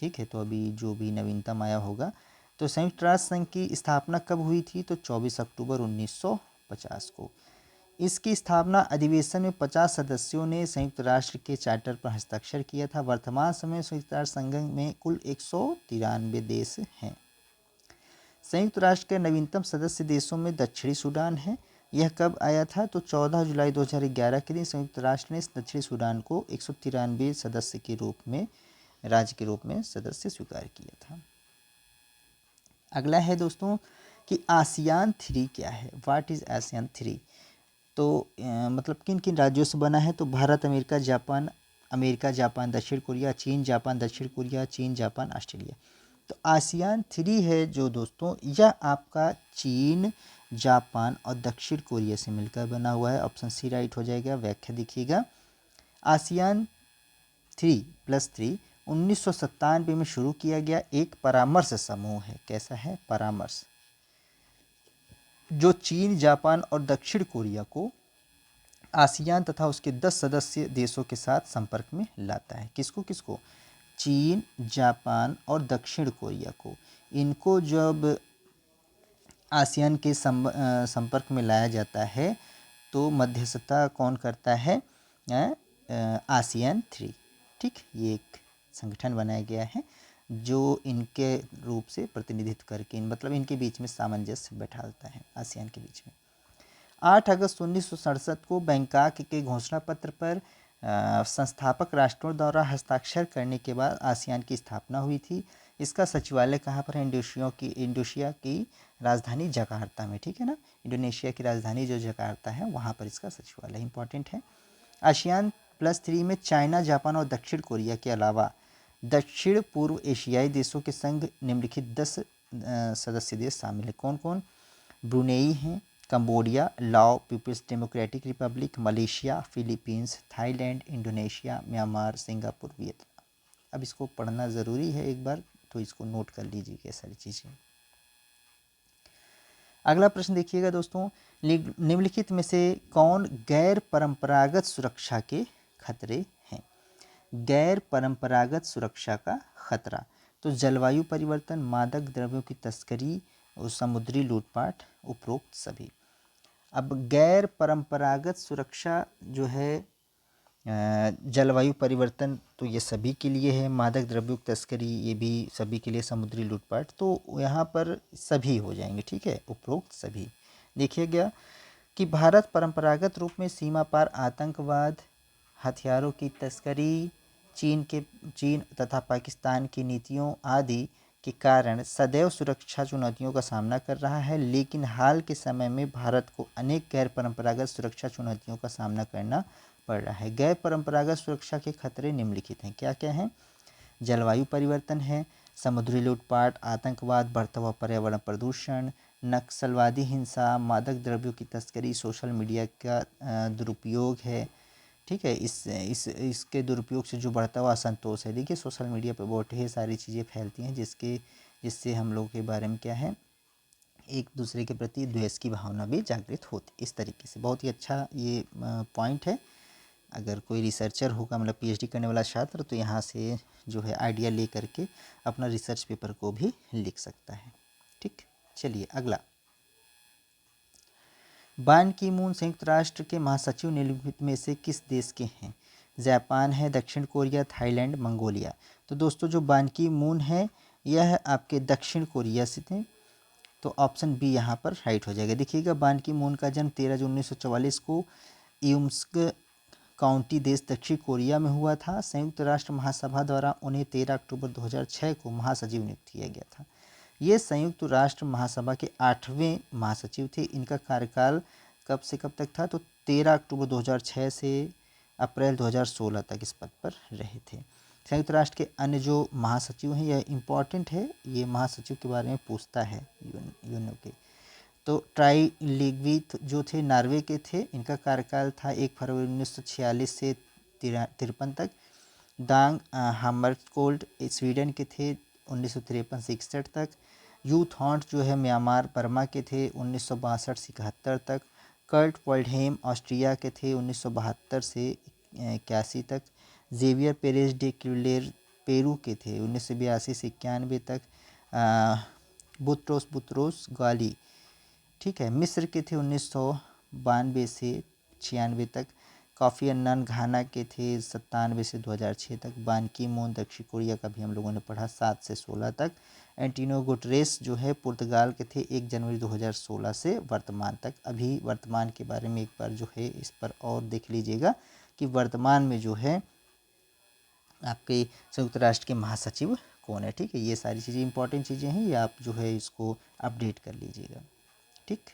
ठीक है, तो अभी जो भी नवीनतम आया होगा। तो संयुक्त राष्ट्र संघ की स्थापना कब हुई थी? तो 24 अक्टूबर 1950 को। इसकी स्थापना अधिवेशन में 50 सदस्यों ने संयुक्त राष्ट्र के चार्टर पर हस्ताक्षर किया था। वर्तमान समय संयुक्त राष्ट्र संघ में कुल 193 देश हैं। संयुक्त राष्ट्र के नवीनतम सदस्य देशों में दक्षिणी सूडान है। यह कब आया था? तो 14 जुलाई 2011 के दिन संयुक्त राष्ट्र ने दक्षिणी सूडान को 193 सदस्य के रूप में, राज्य के रूप में सदस्य स्वीकार किया था। अगला है दोस्तों कि आसियान 3 क्या है? What is ASEAN 3? तो मतलब किन किन राज्यों से बना है? तो भारत, अमेरिका, जापान, दक्षिण कोरिया, चीन, जापान, दक्षिण कोरिया, चीन, जापान, ऑस्ट्रेलिया। तो आसियान 3 है जो दोस्तों, यह आपका चीन, जापान और दक्षिण कोरिया से मिलकर बना हुआ है। ऑप्शन सी राइट हो जाएगा। व्याख्या देखिएगा, आसियान 3+3 1997 में शुरू किया गया एक परामर्श समूह है। कैसा है? परामर्श, जो चीन, जापान और दक्षिण कोरिया को आसियान तथा उसके 10 सदस्य देशों के साथ संपर्क में लाता है। किसको किसको? चीन, जापान और दक्षिण कोरिया को। इनको जब आसियान के संपर्क में लाया जाता है तो मध्यस्थता कौन करता है? आसियान 3। ठीक, ये एक संगठन बनाया गया है जो इनके रूप से प्रतिनिधित्व करके मतलब इनके बीच में सामंजस्य बैठाता है, आसियान के बीच में। 8 अगस्त 1967 को बैंकॉक के घोषणा पत्र पर संस्थापक राष्ट्रों द्वारा हस्ताक्षर करने के बाद आसियान की स्थापना हुई थी। इसका सचिवालय कहाँ पर है? इंडोनेशिया की राजधानी जकार्ता में। ठीक है ना, इंडोनेशिया की राजधानी जो जकार्ता है वहाँ पर इसका सचिवालय इंपॉर्टेंट है। आसियान +3 में चाइना, जापान और दक्षिण कोरिया के अलावा दक्षिण पूर्व एशियाई देशों के संग निम्नलिखित 10 सदस्य देश शामिल हैं। कौन कौन? ब्रुनेई हैं, Cambodia, Lao, People's Democratic Republic, Malaysia, Philippines, Thailand, Indonesia, Myanmar, Singapore, Vietnam. अब इसको पढ़ना ज़रूरी है एक बार, तो इसको नोट कर लीजिए सारी चीज़ें। अगला प्रश्न देखिएगा दोस्तों, निम्नलिखित में से कौन गैर परंपरागत सुरक्षा के खतरे हैं? गैर परंपरागत सुरक्षा का खतरा, तो जलवायु परिवर्तन, मादक द्रव्यों की तस्करी और समुद्री लूटपाट, उपरोक्त सभी। अब गैर परंपरागत सुरक्षा जो है जलवायु परिवर्तन तो ये सभी के लिए है, मादक द्रव्यों की तस्करी ये भी सभी के लिए, समुद्री लूटपाट तो यहाँ पर सभी हो जाएंगे। ठीक है, उपरोक्त सभी। देखिए गया कि भारत परंपरागत रूप में सीमा पार आतंकवाद, हथियारों की तस्करी, चीन तथा पाकिस्तान की नीतियों आदि के कारण सदैव सुरक्षा चुनौतियों का सामना कर रहा है, लेकिन हाल के समय में भारत को अनेक गैर परंपरागत सुरक्षा चुनौतियों का सामना करना पड़ रहा है। गैर परंपरागत सुरक्षा के खतरे निम्नलिखित हैं। क्या क्या हैं? जलवायु परिवर्तन है, समुद्री लूटपाट, आतंकवाद, बढ़ता हुआ पर्यावरण प्रदूषण, नक्सलवादी हिंसा, मादक द्रव्यों की तस्करी, सोशल मीडिया का दुरुपयोग है। ठीक है, इसके दुरुपयोग से जो बढ़ता हुआ असंतोष है। देखिए सोशल मीडिया पर बहुत ढेर सारी चीज़ें फैलती हैं जिससे हम लोगों के बारे में क्या है, एक दूसरे के प्रति द्वेष की भावना भी जागृत होती। इस तरीके से बहुत ही अच्छा ये पॉइंट है। अगर कोई रिसर्चर होगा, मतलब पीएचडी करने वाला छात्र, तो यहाँ से जो है आइडिया ले करके अपना रिसर्च पेपर को भी लिख सकता है। ठीक, चलिए अगला। बान की मून संयुक्त राष्ट्र के महासचिव निम्नलिखित में से किस देश के हैं? जापान है, दक्षिण कोरिया, थाईलैंड, मंगोलिया। तो दोस्तों जो बान की मून है यह आपके दक्षिण कोरिया से थे, तो ऑप्शन बी यहाँ पर राइट हो जाएगा। देखिएगा बान की मून का जन्म 13 जून 1944 को इम्स्क काउंटी देश दक्षिण कोरिया में हुआ था। संयुक्त राष्ट्र महासभा द्वारा उन्हें 13 अक्टूबर 2006 को महासचिव नियुक्त किया गया था। ये संयुक्त राष्ट्र महासभा के 8वें महासचिव थे। इनका कार्यकाल कब से कब तक था? तो 13 अक्टूबर 2006 से अप्रैल 2016 तक इस पद पर रहे थे। संयुक्त राष्ट्र के अन्य जो महासचिव हैं, यह इम्पॉर्टेंट है, ये महासचिव के बारे में पूछता है यूएनओ के। तो ट्राई लिग्विथ जो थे नॉर्वे के थे, इनका कार्यकाल था 1 फरवरी 1946 से 53 तक। दांग हामरकोल्ड स्वीडन के थे 1953 से 61 तक। यू थॉन्ट जो है म्यांमार बर्मा के थे 1962 से 71 तक। कर्ट वल्डहेम ऑस्ट्रिया के थे 1972 से 81 तक। जेवियर पेरेज डे क्यूलेर पेरू के थे 1982 से 91 तक। बुत्रोस गाली, ठीक है, मिस्र के थे 1992 से 96 तक। कॉफ़ी अन्नान घाना के थे 97 से 2006 तक। बान की मून दक्षिण कोरिया का भी हम लोगों ने पढ़ा 7 से 16 तक। एंटिनो गुटरेस जो है पुर्तगाल के थे 1 जनवरी 2016 से वर्तमान तक। अभी वर्तमान के बारे में एक बार जो है इस पर और देख लीजिएगा कि वर्तमान में जो है आपके संयुक्त राष्ट्र के महासचिव कौन है। ठीक है, ये सारी चीज़ें इंपॉर्टेंट चीज़ें हैं, ये आप जो है इसको अपडेट कर लीजिएगा। ठीक,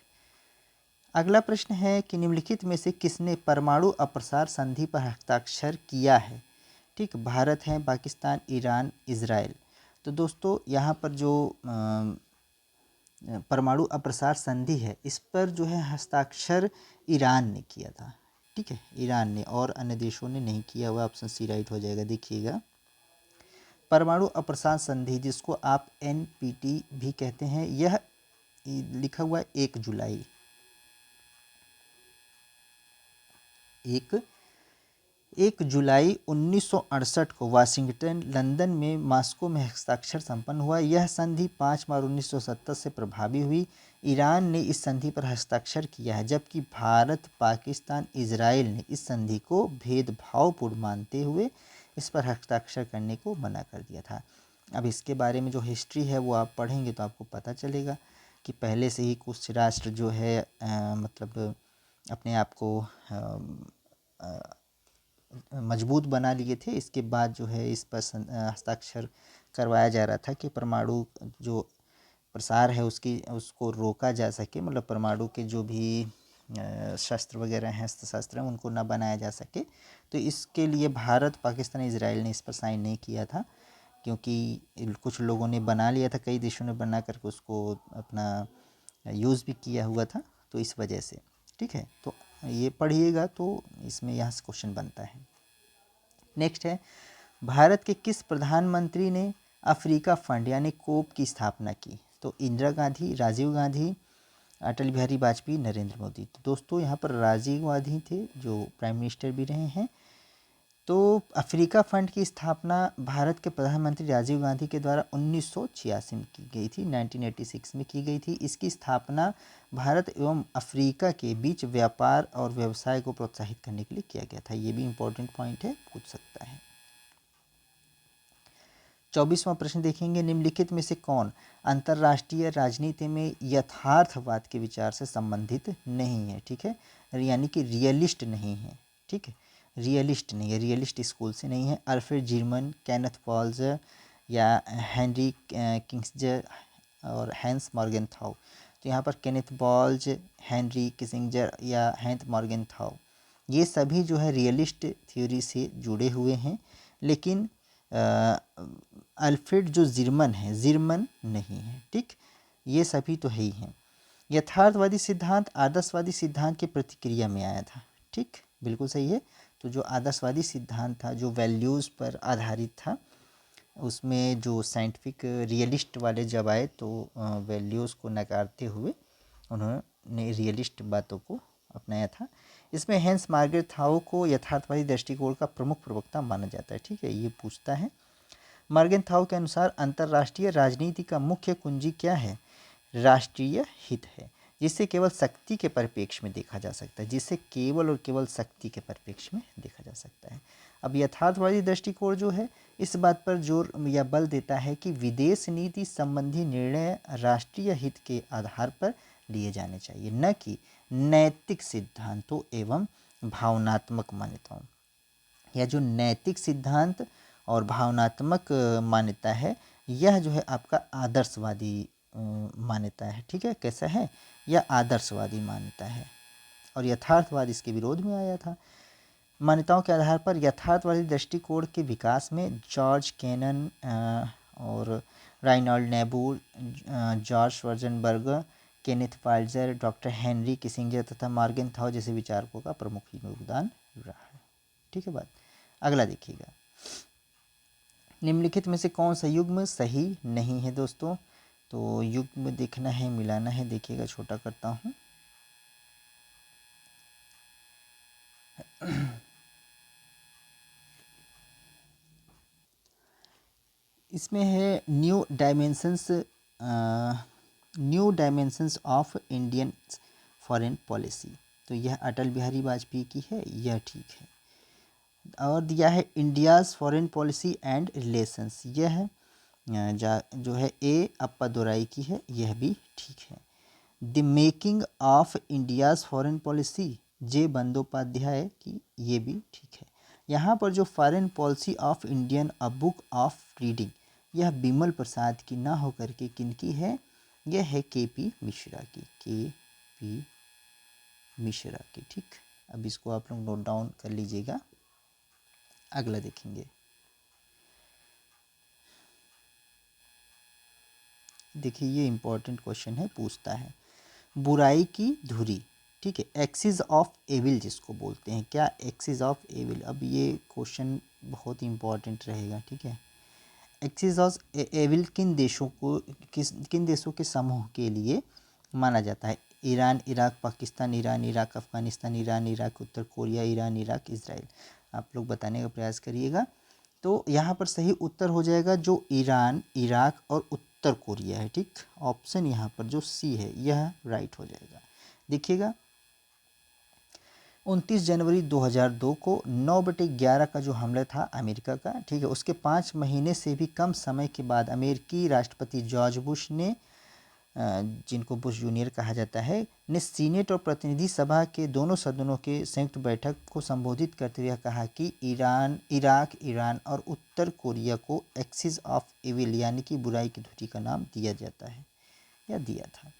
अगला प्रश्न है कि निम्नलिखित में से किसने परमाणु अप्रसार संधि पर हस्ताक्षर किया है? ठीक, भारत है, पाकिस्तान, ईरान, इजराइल। तो दोस्तों यहाँ पर जो परमाणु अप्रसार संधि है इस पर जो है हस्ताक्षर ईरान ने किया था। ठीक है, ईरान ने, और अन्य देशों ने नहीं किया हुआ। ऑप्शन सी राइट हो जाएगा। देखिएगा परमाणु अप्रसार संधि जिसको आप एनपीटी भी कहते हैं, यह लिखा हुआ 1 जुलाई 1968 को वाशिंगटन, लंदन में, मॉस्को में हस्ताक्षर संपन्न हुआ। यह संधि 5 मार्च 1970 से प्रभावी हुई। ईरान ने इस संधि पर हस्ताक्षर किया है, जबकि भारत, पाकिस्तान, इजराइल ने इस संधि को भेदभावपूर्ण मानते हुए इस पर हस्ताक्षर करने को मना कर दिया था। अब इसके बारे में जो हिस्ट्री है वो आप पढ़ेंगे तो आपको पता चलेगा कि पहले से ही कुछ राष्ट्र जो है मतलब अपने आप को मजबूत बना लिए थे। इसके बाद जो है इस पर हस्ताक्षर करवाया जा रहा था कि परमाणु जो प्रसार है उसको रोका जा सके, मतलब परमाणु के जो भी शस्त्र वगैरह हैं, अस्त्र शस्त्र हैं, उनको ना बनाया जा सके। तो इसके लिए भारत, पाकिस्तान, इजराइल ने इस पर साइन नहीं किया था, क्योंकि कुछ लोगों ने बना लिया था, कई देशों ने बना करके उसको अपना यूज़ भी किया हुआ था, तो इस वजह से। ठीक है, तो ये पढ़िएगा तो इसमें यहाँ से क्वेश्चन बनता है। नेक्स्ट है, भारत के किस प्रधानमंत्री ने अफ्रीका फंड यानी कोप की स्थापना की? तो इंदिरा गांधी, राजीव गांधी, अटल बिहारी वाजपेयी, नरेंद्र मोदी। तो दोस्तों यहाँ पर राजीव गांधी थे जो प्राइम मिनिस्टर भी रहे हैं। तो अफ्रीका फंड की स्थापना भारत के प्रधानमंत्री राजीव गांधी के द्वारा 1986 में की गई थी, 1986 में की गई थी। इसकी स्थापना भारत एवं अफ्रीका के बीच व्यापार और व्यवसाय को प्रोत्साहित करने के लिए किया गया था। ये भी इम्पोर्टेंट पॉइंट है, पूछ सकता है। 24वां प्रश्न देखेंगे, निम्नलिखित में से कौन अंतर्राष्ट्रीय राजनीति में यथार्थवाद के विचार से संबंधित नहीं है? ठीक है, यानी कि रियलिस्ट नहीं है। ठीक है, रियलिस्ट नहीं है, रियलिस्ट स्कूल से नहीं है। अल्फ्रेड जीरमन, केनेथ बॉल्ज या हेनरी किसिंजर और हैंस मॉर्गेनथाउ। तो यहाँ पर केनेथ बॉल्ज, हेनरी किसिंजर या हैंस मॉर्गेनथाउ ये सभी जो है रियलिस्ट थ्योरी से जुड़े हुए हैं, लेकिन अल्फ्रेड जो जीरमन है, जीरमन नहीं है। ठीक, ये सभी तो है ही हैं। यथार्थवादी सिद्धांत आदर्शवादी सिद्धांत की प्रतिक्रिया में आया था। ठीक, बिल्कुल सही है। तो जो आदर्शवादी सिद्धांत था, जो वैल्यूज़ पर आधारित था, उसमें जो साइंटिफिक रियलिस्ट वाले जब आए तो वैल्यूज़ को नकारते हुए उन्होंने रियलिस्ट बातों को अपनाया था। इसमें हैंस मॉर्गेनथाउ को यथार्थवादी दृष्टिकोण का प्रमुख प्रवक्ता माना जाता है। ठीक है, ये पूछता है। मॉर्गेनथाउ के अनुसार अंतर्राष्ट्रीय राजनीति का मुख्य कुंजी क्या है? राष्ट्रीय हित है, जिसे केवल शक्ति के परिप्रेक्ष्य में देखा जा सकता है, जिसे केवल और केवल शक्ति के परिप्रेक्ष्य में देखा जा सकता है। अब यथार्थवादी दृष्टिकोण जो है इस बात पर जोर या बल देता है कि विदेश नीति संबंधी निर्णय राष्ट्रीय हित के आधार पर लिए जाने चाहिए, न कि नैतिक सिद्धांतों एवं भावनात्मक मान्यताओं। यह जो नैतिक सिद्धांत और भावनात्मक मान्यता है, यह जो है आपका आदर्शवादी मान्यता है। ठीक है, कैसा है? यह आदर्शवादी मान्यता है और यथार्थवाद इसके विरोध में आया था। मान्यताओं के आधार पर यथार्थवादी दृष्टिकोण के विकास में जॉर्ज कैनन और Reinhold Niebuhr, George Schwarzenberger, Kenneth पाल्जर, डॉक्टर हेनरी किसिंजर तथा मॉर्गेनथाउ जैसे विचारकों का प्रमुख योगदान रहा है। ठीक है बात। अगला देखिएगा, निम्नलिखित में से कौन सा युग्म सही नहीं है दोस्तों? तो युग्म देखना है, मिलाना है। देखिएगा, छोटा करता हूँ। इसमें है new dimensions of Indian foreign policy. तो यह अटल बिहारी वाजपेयी की है, यह ठीक है। और दिया है India's foreign policy and relations, यह जो है ए अप्पा दोराई की है, यह भी ठीक है। The making of India's foreign policy J Bandyopadhyay की, ये भी ठीक है। यहाँ पर जो foreign policy of Indian a book of reading, यह बिमल प्रसाद की ना होकर के किनकी है? यह है के.पी. मिश्रा की, के.पी. मिश्रा की। ठीक, अब इसको आप लोग नोट डाउन कर लीजिएगा। अगला देखेंगे, देखिए ये इम्पोर्टेंट क्वेश्चन है, पूछता है बुराई की धुरी। ठीक है, एक्सिस ऑफ एविल जिसको बोलते हैं, क्या एक्सिस ऑफ एविल? अब ये क्वेश्चन बहुत इम्पोर्टेंट रहेगा। ठीक है, एक्सिस ऑफ एविल किन देशों के समूह के लिए माना जाता है? Iran, Iraq, Pakistan, Iran, Iraq, Afghanistan, Iran, Iraq, उत्तर कोरिया, ईरान, इराक, इजराइल। आप लोग बताने का प्रयास करिएगा। तो यहाँ पर सही उत्तर हो जाएगा जो ईरान, इराक और उत्तर कोरिया है। ठीक, ऑप्शन यहाँ पर जो सी है यह राइट हो जाएगा। देखिएगा, 29 जनवरी 2002 को 9/11 का जो हमला था अमेरिका का, ठीक है, उसके 5 महीने से भी कम समय के बाद अमेरिकी राष्ट्रपति जॉर्ज बुश ने, जिनको बुश जूनियर कहा जाता है, ने सीनेट और प्रतिनिधि सभा के दोनों सदनों के संयुक्त बैठक को संबोधित करते हुए कहा कि ईरान, इराक, ईरान और उत्तर कोरिया को एक्सिस ऑफ एविल यानी कि बुराई की धुरी का नाम दिया जाता है या दिया था।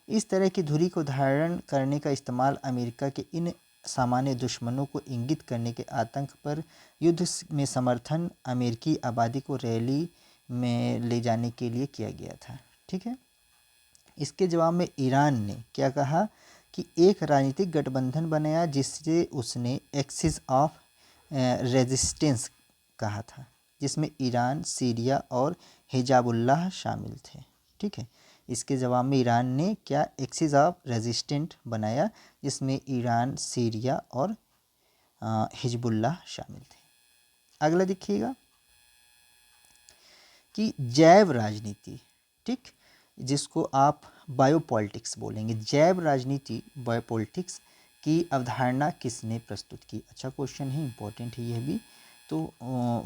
इस तरह की धुरी को धारण करने का इस्तेमाल अमेरिका के इन सामान्य दुश्मनों को इंगित करने के आतंक पर युद्ध में समर्थन अमेरिकी आबादी को रैली में ले जाने के लिए किया गया था। ठीक है, इसके जवाब में ईरान ने क्या कहा कि एक राजनीतिक गठबंधन बनाया जिससे उसने एक्सिस ऑफ रेजिस्टेंस कहा था, जिसमें ईरान, सीरिया और हिजाबुल्लाह शामिल थे। ठीक है, इसके जवाब में ईरान ने क्या एक्सिस ऑफ रेजिस्टेंट बनाया, जिसमें ईरान, सीरिया और हिजबुल्लाह शामिल थे। अगला देखिएगा कि जैव राजनीति, ठीक, जिसको आप बायोपॉलिटिक्स बोलेंगे, जैव राजनीति बायोपॉलिटिक्स की अवधारणा किसने प्रस्तुत की? अच्छा क्वेश्चन है, इम्पोर्टेंट है यह भी। तो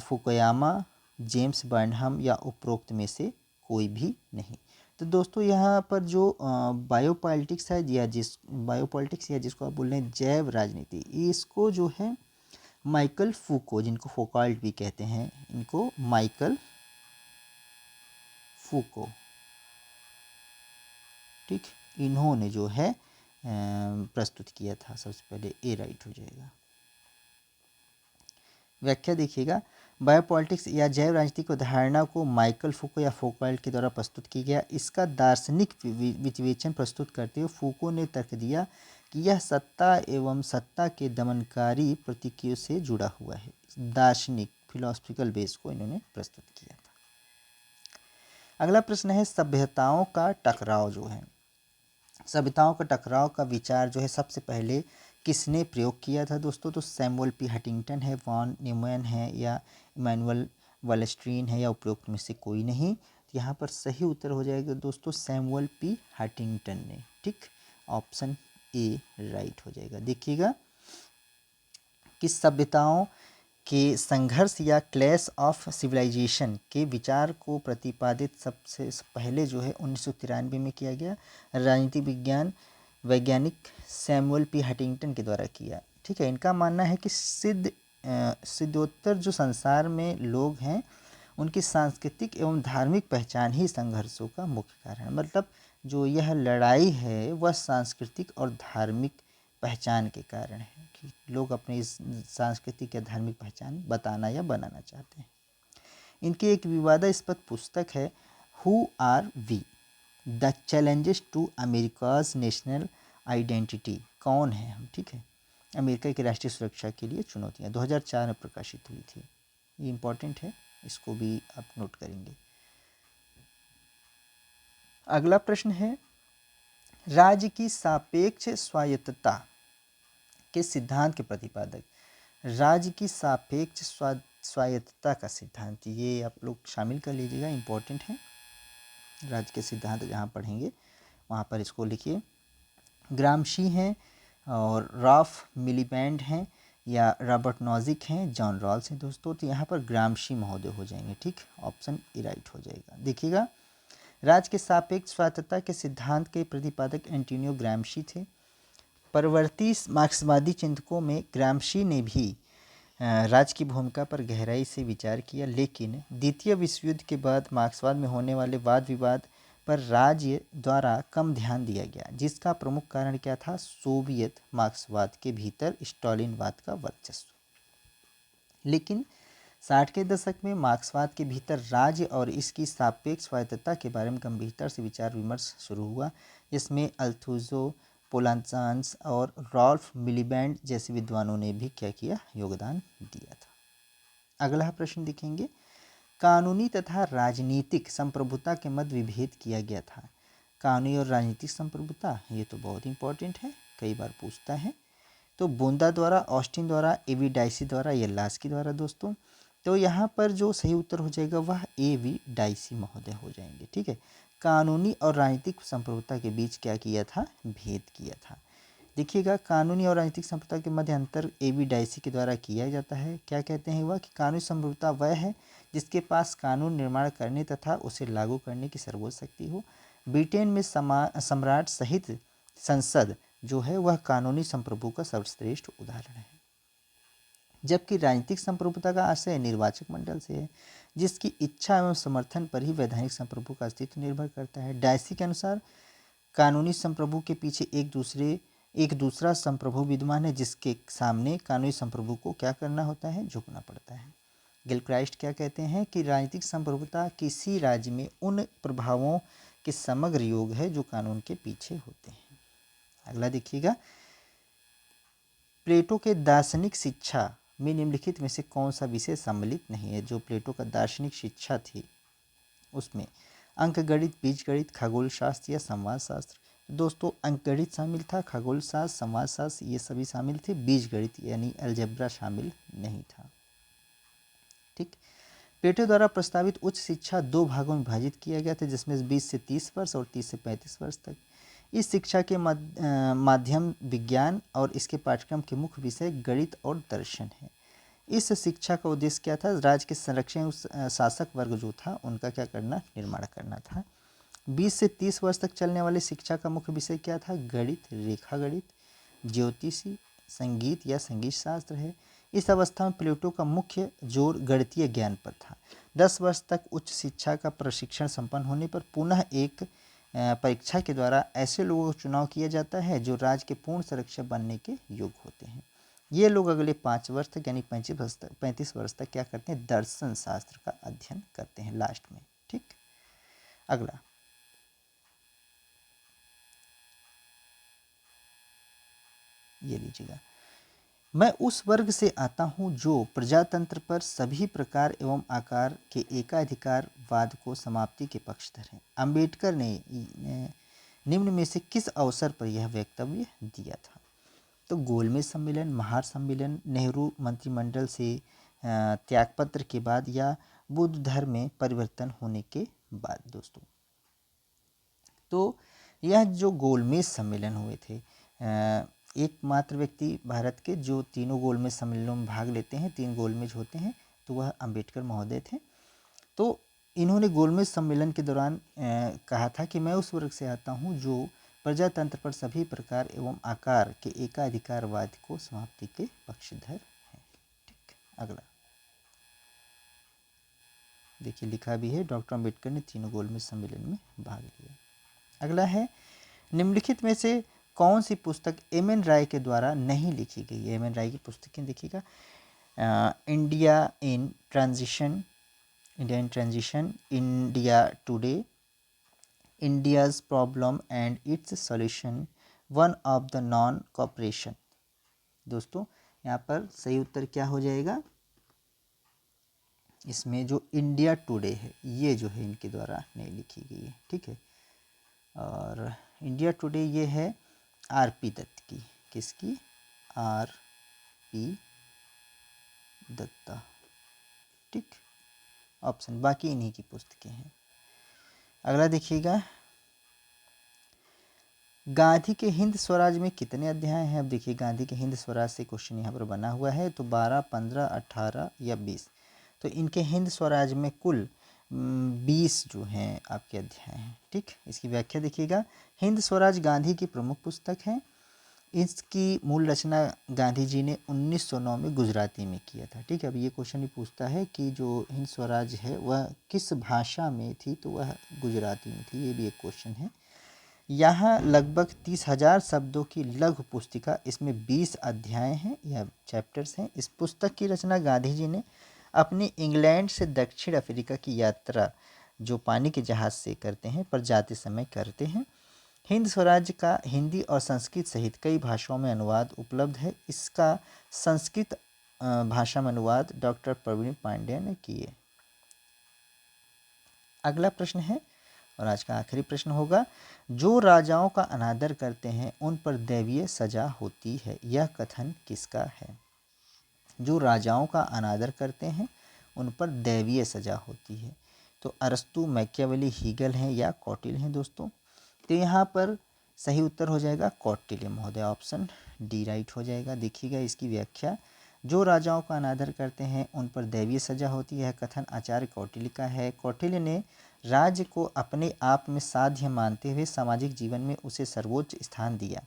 फुकुयामा, जेम्स बर्नहम या उपरोक्त में से कोई भी नहीं। तो दोस्तों यहाँ पर जो बायोपॉलिटिक्स है या बायोपॉलिटिक्स या जिसको आप बोल रहे हैं जैव राजनीति, इसको जो है माइकल फूको, जिनको फोकाल्ट भी कहते हैं, इनको माइकल फूको, ठीक, इन्होंने जो है प्रस्तुत किया था। सबसे पहले ए राइट हो जाएगा। व्याख्या देखिएगा, बायोपॉलिटिक्स या जैव राजनीति की धारणा को माइकल फूको या फोकाल्ट के द्वारा प्रस्तुत किया गया। इसका दार्शनिक विवेचन प्रस्तुत करते हुए फूको ने तर्क दिया कि यह सत्ता एवं सत्ता के दमनकारी प्रतीकों से जुड़ा हुआ है। दार्शनिक फिलोसफिकल बेस को इन्होंने प्रस्तुत किया था। अगला प्रश्न है सभ्यताओं का टकराव जो है, सभ्यताओं का टकराव का विचार जो है सबसे पहले किसने प्रयोग किया था दोस्तों? तो सैमुअल पी हंटिंगटन है, वॉन न्यूमैन है, या इमैनुअल वालस्टीन है, या उपरोक्त में से कोई नहीं। तो यहाँ पर सही उत्तर हो जाएगा दोस्तों सैमुअल पी हंटिंगटन ने, ठीक, ऑप्शन ए राइट हो जाएगा। देखिएगा कि सभ्यताओं के संघर्ष या क्लैश ऑफ सिविलाइजेशन के विचार को प्रतिपादित सबसे पहले जो है 1993 में किया गया, राजनीति विज्ञान वैज्ञानिक सैमुअल पी हंटिंगटन के द्वारा किया। ठीक है, इनका मानना है कि सिद्धोत्तर जो संसार में लोग हैं उनकी सांस्कृतिक एवं धार्मिक पहचान ही संघर्षों का मुख्य कारण है। मतलब जो यह लड़ाई है वह सांस्कृतिक और धार्मिक पहचान के कारण है कि लोग अपनी इस सांस्कृतिक या धार्मिक पहचान बताना या बनाना चाहते हैं। इनकी एक विवादास्पद पुस्तक है who are we, the challenges to America's national identity, कौन है हम, ठीक है, अमेरिका की राष्ट्रीय सुरक्षा के लिए चुनौतियाँ, 2004 में प्रकाशित हुई थी। ये इम्पोर्टेंट है, इसको भी आप नोट करेंगे। अगला प्रश्न है राज्य की सापेक्ष स्वायत्तता के सिद्धांत के प्रतिपादक, राज्य की सापेक्ष स्वायत्तता का सिद्धांत, ये आप लोग शामिल कर लीजिएगा, इम्पोर्टेंट है। राज्य के सिद्धांत जहाँ पढ़ेंगे वहाँ पर इसको लिखिए। ग्रामशी हैं और राल्फ मिलीबैंड हैं, या रॉबर्ट नॉजिक हैं, जॉन रॉल्स हैं दोस्तों। तो यहाँ पर ग्रामशी महोदय हो जाएंगे, ठीक, ऑप्शन ए राइट हो जाएगा। देखिएगा राज्य के सापेक्ष स्वायत्तता के सिद्धांत के प्रतिपादक एंटोनियो ग्रामशी थे। परवर्ती मार्क्सवादी चिंतकों में ग्रामशी ने भी राज्य की भूमिका पर गहराई से विचार किया, लेकिन द्वितीय विश्व युद्ध के बाद मार्क्सवाद में होने वाले वाद विवाद पर राज्य द्वारा कम ध्यान दिया गया, जिसका प्रमुख कारण क्या था? सोवियत मार्क्सवाद के भीतर स्टालिनवाद का वर्चस्व। लेकिन 60 के दशक में मार्क्सवाद के भीतर राज्य और इसकी सापेक्ष स्वायत्तता के बारे में गंभीरता से विचार विमर्श शुरू हुआ, जिसमें अल्थुजो, पोलांचान्स और रॉल्फ मिलीबैंड जैसे विद्वानों ने भी क्या किया? योगदान दिया था। अगला प्रश्न देखेंगे, कानूनी तथा राजनीतिक संप्रभुता के मध्य विभेद किया गया था। कानूनी और राजनीतिक संप्रभुता, ये तो बहुत इंपॉर्टेंट है, कई बार पूछता है। तो बोंदा द्वारा, ऑस्टिन द्वारा, एवी डाइसी द्वारा या लास्की द्वारा दोस्तों। तो यहाँ पर जो सही उत्तर हो जाएगा वह एवी डाइसी महोदय हो जाएंगे, ठीक है। कानूनी और राजनीतिक संप्रभुता के बीच क्या किया था? भेद किया था। देखिएगा कानूनी और राजनीतिक संप्रभुता के मध्य अंतर एवी डाइसी के द्वारा किया जाता है। क्या कहते हैं वह? कि कानूनी संप्रभुता वह है जिसके पास कानून निर्माण करने तथा उसे लागू करने की सर्वोच्च शक्ति हो। ब्रिटेन में सम्राट सहित संसद जो है वह कानूनी संप्रभु का सर्वश्रेष्ठ उदाहरण है। जबकि राजनीतिक संप्रभुता का आशय निर्वाचक मंडल से है, जिसकी इच्छा एवं समर्थन पर ही वैधानिक संप्रभु का अस्तित्व निर्भर करता है। डाइसी के अनुसार कानूनी संप्रभु के पीछे एक दूसरा संप्रभु विद्यमान है, जिसके सामने कानूनी संप्रभु को क्या करना होता है? झुकना पड़ता है। गिलक्राइस्ट क्या कहते हैं कि राजनीतिक संप्रभुता किसी राज्य में उन प्रभावों के समग्र योग है जो कानून के पीछे होते हैं। अगला देखिएगा, प्लेटो के दार्शनिक शिक्षा में निम्नलिखित में से कौन सा विषय सम्मिलित नहीं है? जो प्लेटो का दार्शनिक शिक्षा थी उसमें अंकगणित, बीजगणित, खगोल शास्त्र या संवाद शास्त्र। दोस्तों अंकगणित शामिल था, खगोल शास्त्र, संवाद शास्त्र ये सभी शामिल थे, बीजगणित यानी अलजेब्रा शामिल नहीं था, ठीक। प्लेटो द्वारा प्रस्तावित उच्च शिक्षा 2 भागों में विभाजित किया गया था, जिसमें 20 से 30 वर्ष और 30 से 35 वर्ष तक। इस शिक्षा के माध्यम विज्ञान और इसके पाठ्यक्रम के मुख्य विषय गणित और दर्शन है। इस शिक्षा का उद्देश्य क्या था? राज्य के संरक्षण शासक वर्ग जो था उनका क्या करना? निर्माण करना था। 20 से 30 वर्ष तक चलने वाली शिक्षा का मुख्य विषय क्या था? गणित, रेखा गणित, ज्योतिषी, संगीत या संगीत शास्त्र है। इस अवस्था में प्लेटो का मुख्य जोर गणितीय ज्ञान पर था। 10 वर्ष तक उच्च शिक्षा का प्रशिक्षण संपन्न होने पर पुनः एक परीक्षा के द्वारा ऐसे लोगों का चुनाव किया जाता है जो राज्य के पूर्ण संरक्षक बनने के योग्य होते हैं। ये लोग अगले 5 वर्ष तक यानी 35 वर्ष तक क्या करते हैं? दर्शन शास्त्र का अध्ययन करते हैं लास्ट में। ठीक, अगला ये लीजिएगा। मैं उस वर्ग से आता हूँ जो प्रजातंत्र पर सभी प्रकार एवं आकार के एकाधिकारवाद को समाप्ति के पक्षधर है। अंबेडकर ने निम्न में से किस अवसर पर यह वक्तव्य दिया था? तो गोलमेज सम्मेलन, महार सम्मेलन, नेहरू मंत्रिमंडल से त्यागपत्र के बाद या बुद्ध धर्म में परिवर्तन होने के बाद। दोस्तों, तो यह जो गोलमेज सम्मेलन हुए थे, एकमात्र व्यक्ति भारत के जो तीनों गोलमेज सम्मेलनों में भाग लेते हैं, 3 गोलमेज होते हैं, तो वह अंबेडकर महोदय थे। तो इन्होंने गोलमेज सम्मेलन के दौरान कहा था कि मैं उस वर्ग से आता हूँ जो प्रजातंत्र पर सभी प्रकार एवं आकार के एकाधिकारवाद को समाप्ति के पक्षधर है। ठीक, अगला देखिए, लिखा भी है डॉक्टर अंबेडकर ने तीनों गोलमेज सम्मेलन में भाग लिया। अगला है, निम्नलिखित में से कौन सी पुस्तक एम एन राय के द्वारा नहीं लिखी गई? एम एन राय की पुस्तकें देखिएगा, India in transition, India today, India's problem and it's solution, one of the non cooperation. दोस्तों, यहाँ पर सही उत्तर क्या हो जाएगा? इसमें जो इंडिया टुडे है, ये जो है इनके द्वारा नहीं लिखी गई है। ठीक है, और इंडिया टुडे ये है आर.पी. दत्त की। किसकी? आर.पी. दत्ता। ठीक, ऑप्शन, बाकी इन्हीं की पुस्तकें हैं। अगला देखिएगा, गांधी के हिंद स्वराज में कितने अध्याय हैं? अब देखिए, गांधी के हिंद स्वराज से क्वेश्चन यहाँ पर बना हुआ है, तो 12, 15, 18 या 20। तो इनके हिंद स्वराज में कुल 20 जो हैं आपके अध्याय हैं। ठीक, इसकी व्याख्या देखिएगा। हिंद स्वराज गांधी की प्रमुख पुस्तक है। इसकी मूल रचना गांधी जी ने 1909 में गुजराती में किया था। ठीक है, अब ये क्वेश्चन ही पूछता है कि जो हिंद स्वराज है वह किस भाषा में थी, तो वह गुजराती में थी। ये भी एक क्वेश्चन है। यहाँ लगभग 30,000 शब्दों की लघु पुस्तिका, इसमें 20 अध्याय हैं या चैप्टर्स हैं। इस पुस्तक की रचना गांधी जी ने अपनी इंग्लैंड से दक्षिण अफ्रीका की यात्रा जो पानी के जहाज़ से करते हैं पर जाते समय करते हैं। हिंद स्वराज का हिंदी और संस्कृत सहित कई भाषाओं में अनुवाद उपलब्ध है। इसका संस्कृत भाषा में अनुवाद डॉक्टर प्रवीण पांडेय ने किए। अगला प्रश्न है और आज का आखिरी प्रश्न होगा, जो राजाओं का अनादर करते हैं उन पर दैवीय सजा होती है, यह कथन किसका है? जो राजाओं का अनादर करते हैं उन पर दैवीय सजा होती है, तो अरस्तु, मैकियावेली, हीगल हैं या कौटिल्य हैं। दोस्तों, तो यहाँ पर सही उत्तर हो जाएगा कौटिल्य महोदय, ऑप्शन डी राइट हो जाएगा। देखिएगा इसकी व्याख्या, जो राजाओं का अनादर करते हैं उन पर दैवीय सजा होती है, कथन आचार्य कौटिल्य का है। कौटिल्य ने राज्य को अपने आप में साध्य मानते हुए सामाजिक जीवन में उसे सर्वोच्च स्थान दिया।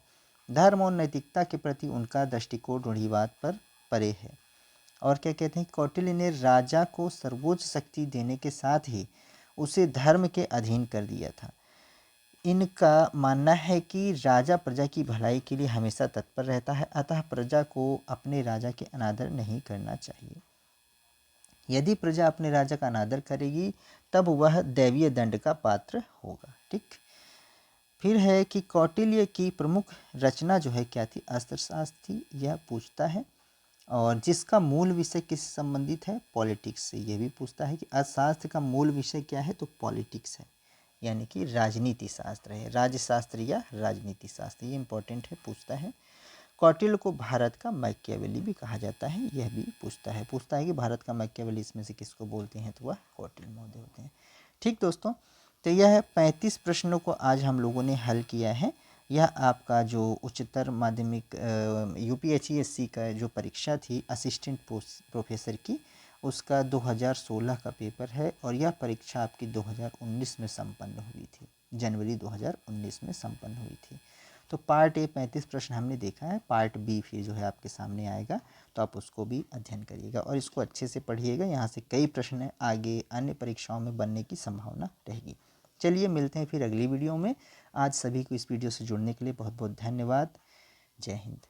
धर्म और नैतिकता के प्रति उनका दृष्टिकोण रूढ़िवाद पर परे है। और क्या कहते हैं, कौटिल्य ने राजा को सर्वोच्च शक्ति देने के साथ ही उसे धर्म के अधीन कर दिया था। इनका मानना है कि राजा प्रजा की भलाई के लिए हमेशा तत्पर रहता है, अतः प्रजा को अपने राजा के अनादर नहीं करना चाहिए। यदि प्रजा अपने राजा का अनादर करेगी तब वह दैवीय दंड का पात्र होगा। ठीक, फिर है कि कौटिल्य की प्रमुख रचना जो है क्या थी? अर्थशास्त्र थी, यह पूछता है। और जिसका मूल विषय किससे संबंधित है? पॉलिटिक्स से। यह भी पूछता है कि अर्थशास्त्र का मूल विषय क्या है? तो पॉलिटिक्स है, यानी कि राजनीति शास्त्र है, राज्यशास्त्र या राजनीति शास्त्र। ये इंपॉर्टेंट है, पूछता है। कौटिल्य को भारत का मैकियावेली भी कहा जाता है, यह भी पूछता है कि भारत का मैकियावेली इसमें से किसको बोलते हैं? तो वह कौटिल्य महोदय होते हैं। ठीक दोस्तों, तो यह 35 प्रश्नों को आज हम लोगों ने हल किया है। यह आपका जो उच्चतर माध्यमिक UPSC का जो परीक्षा थी असिस्टेंट प्रोफेसर की, उसका 2016 का पेपर है और यह परीक्षा आपकी 2019 में संपन्न हुई थी, जनवरी 2019 में संपन्न हुई थी। तो पार्ट ए 35 प्रश्न हमने देखा है, पार्ट बी फिर जो है आपके सामने आएगा, तो आप उसको भी अध्ययन करिएगा और इसको अच्छे से पढ़िएगा। यहाँ से कई प्रश्न आगे अन्य परीक्षाओं में बनने की संभावना रहेगी। चलिए मिलते हैं फिर अगली वीडियो में। आज सभी को इस वीडियो से जुड़ने के लिए बहुत बहुत धन्यवाद। जय हिंद।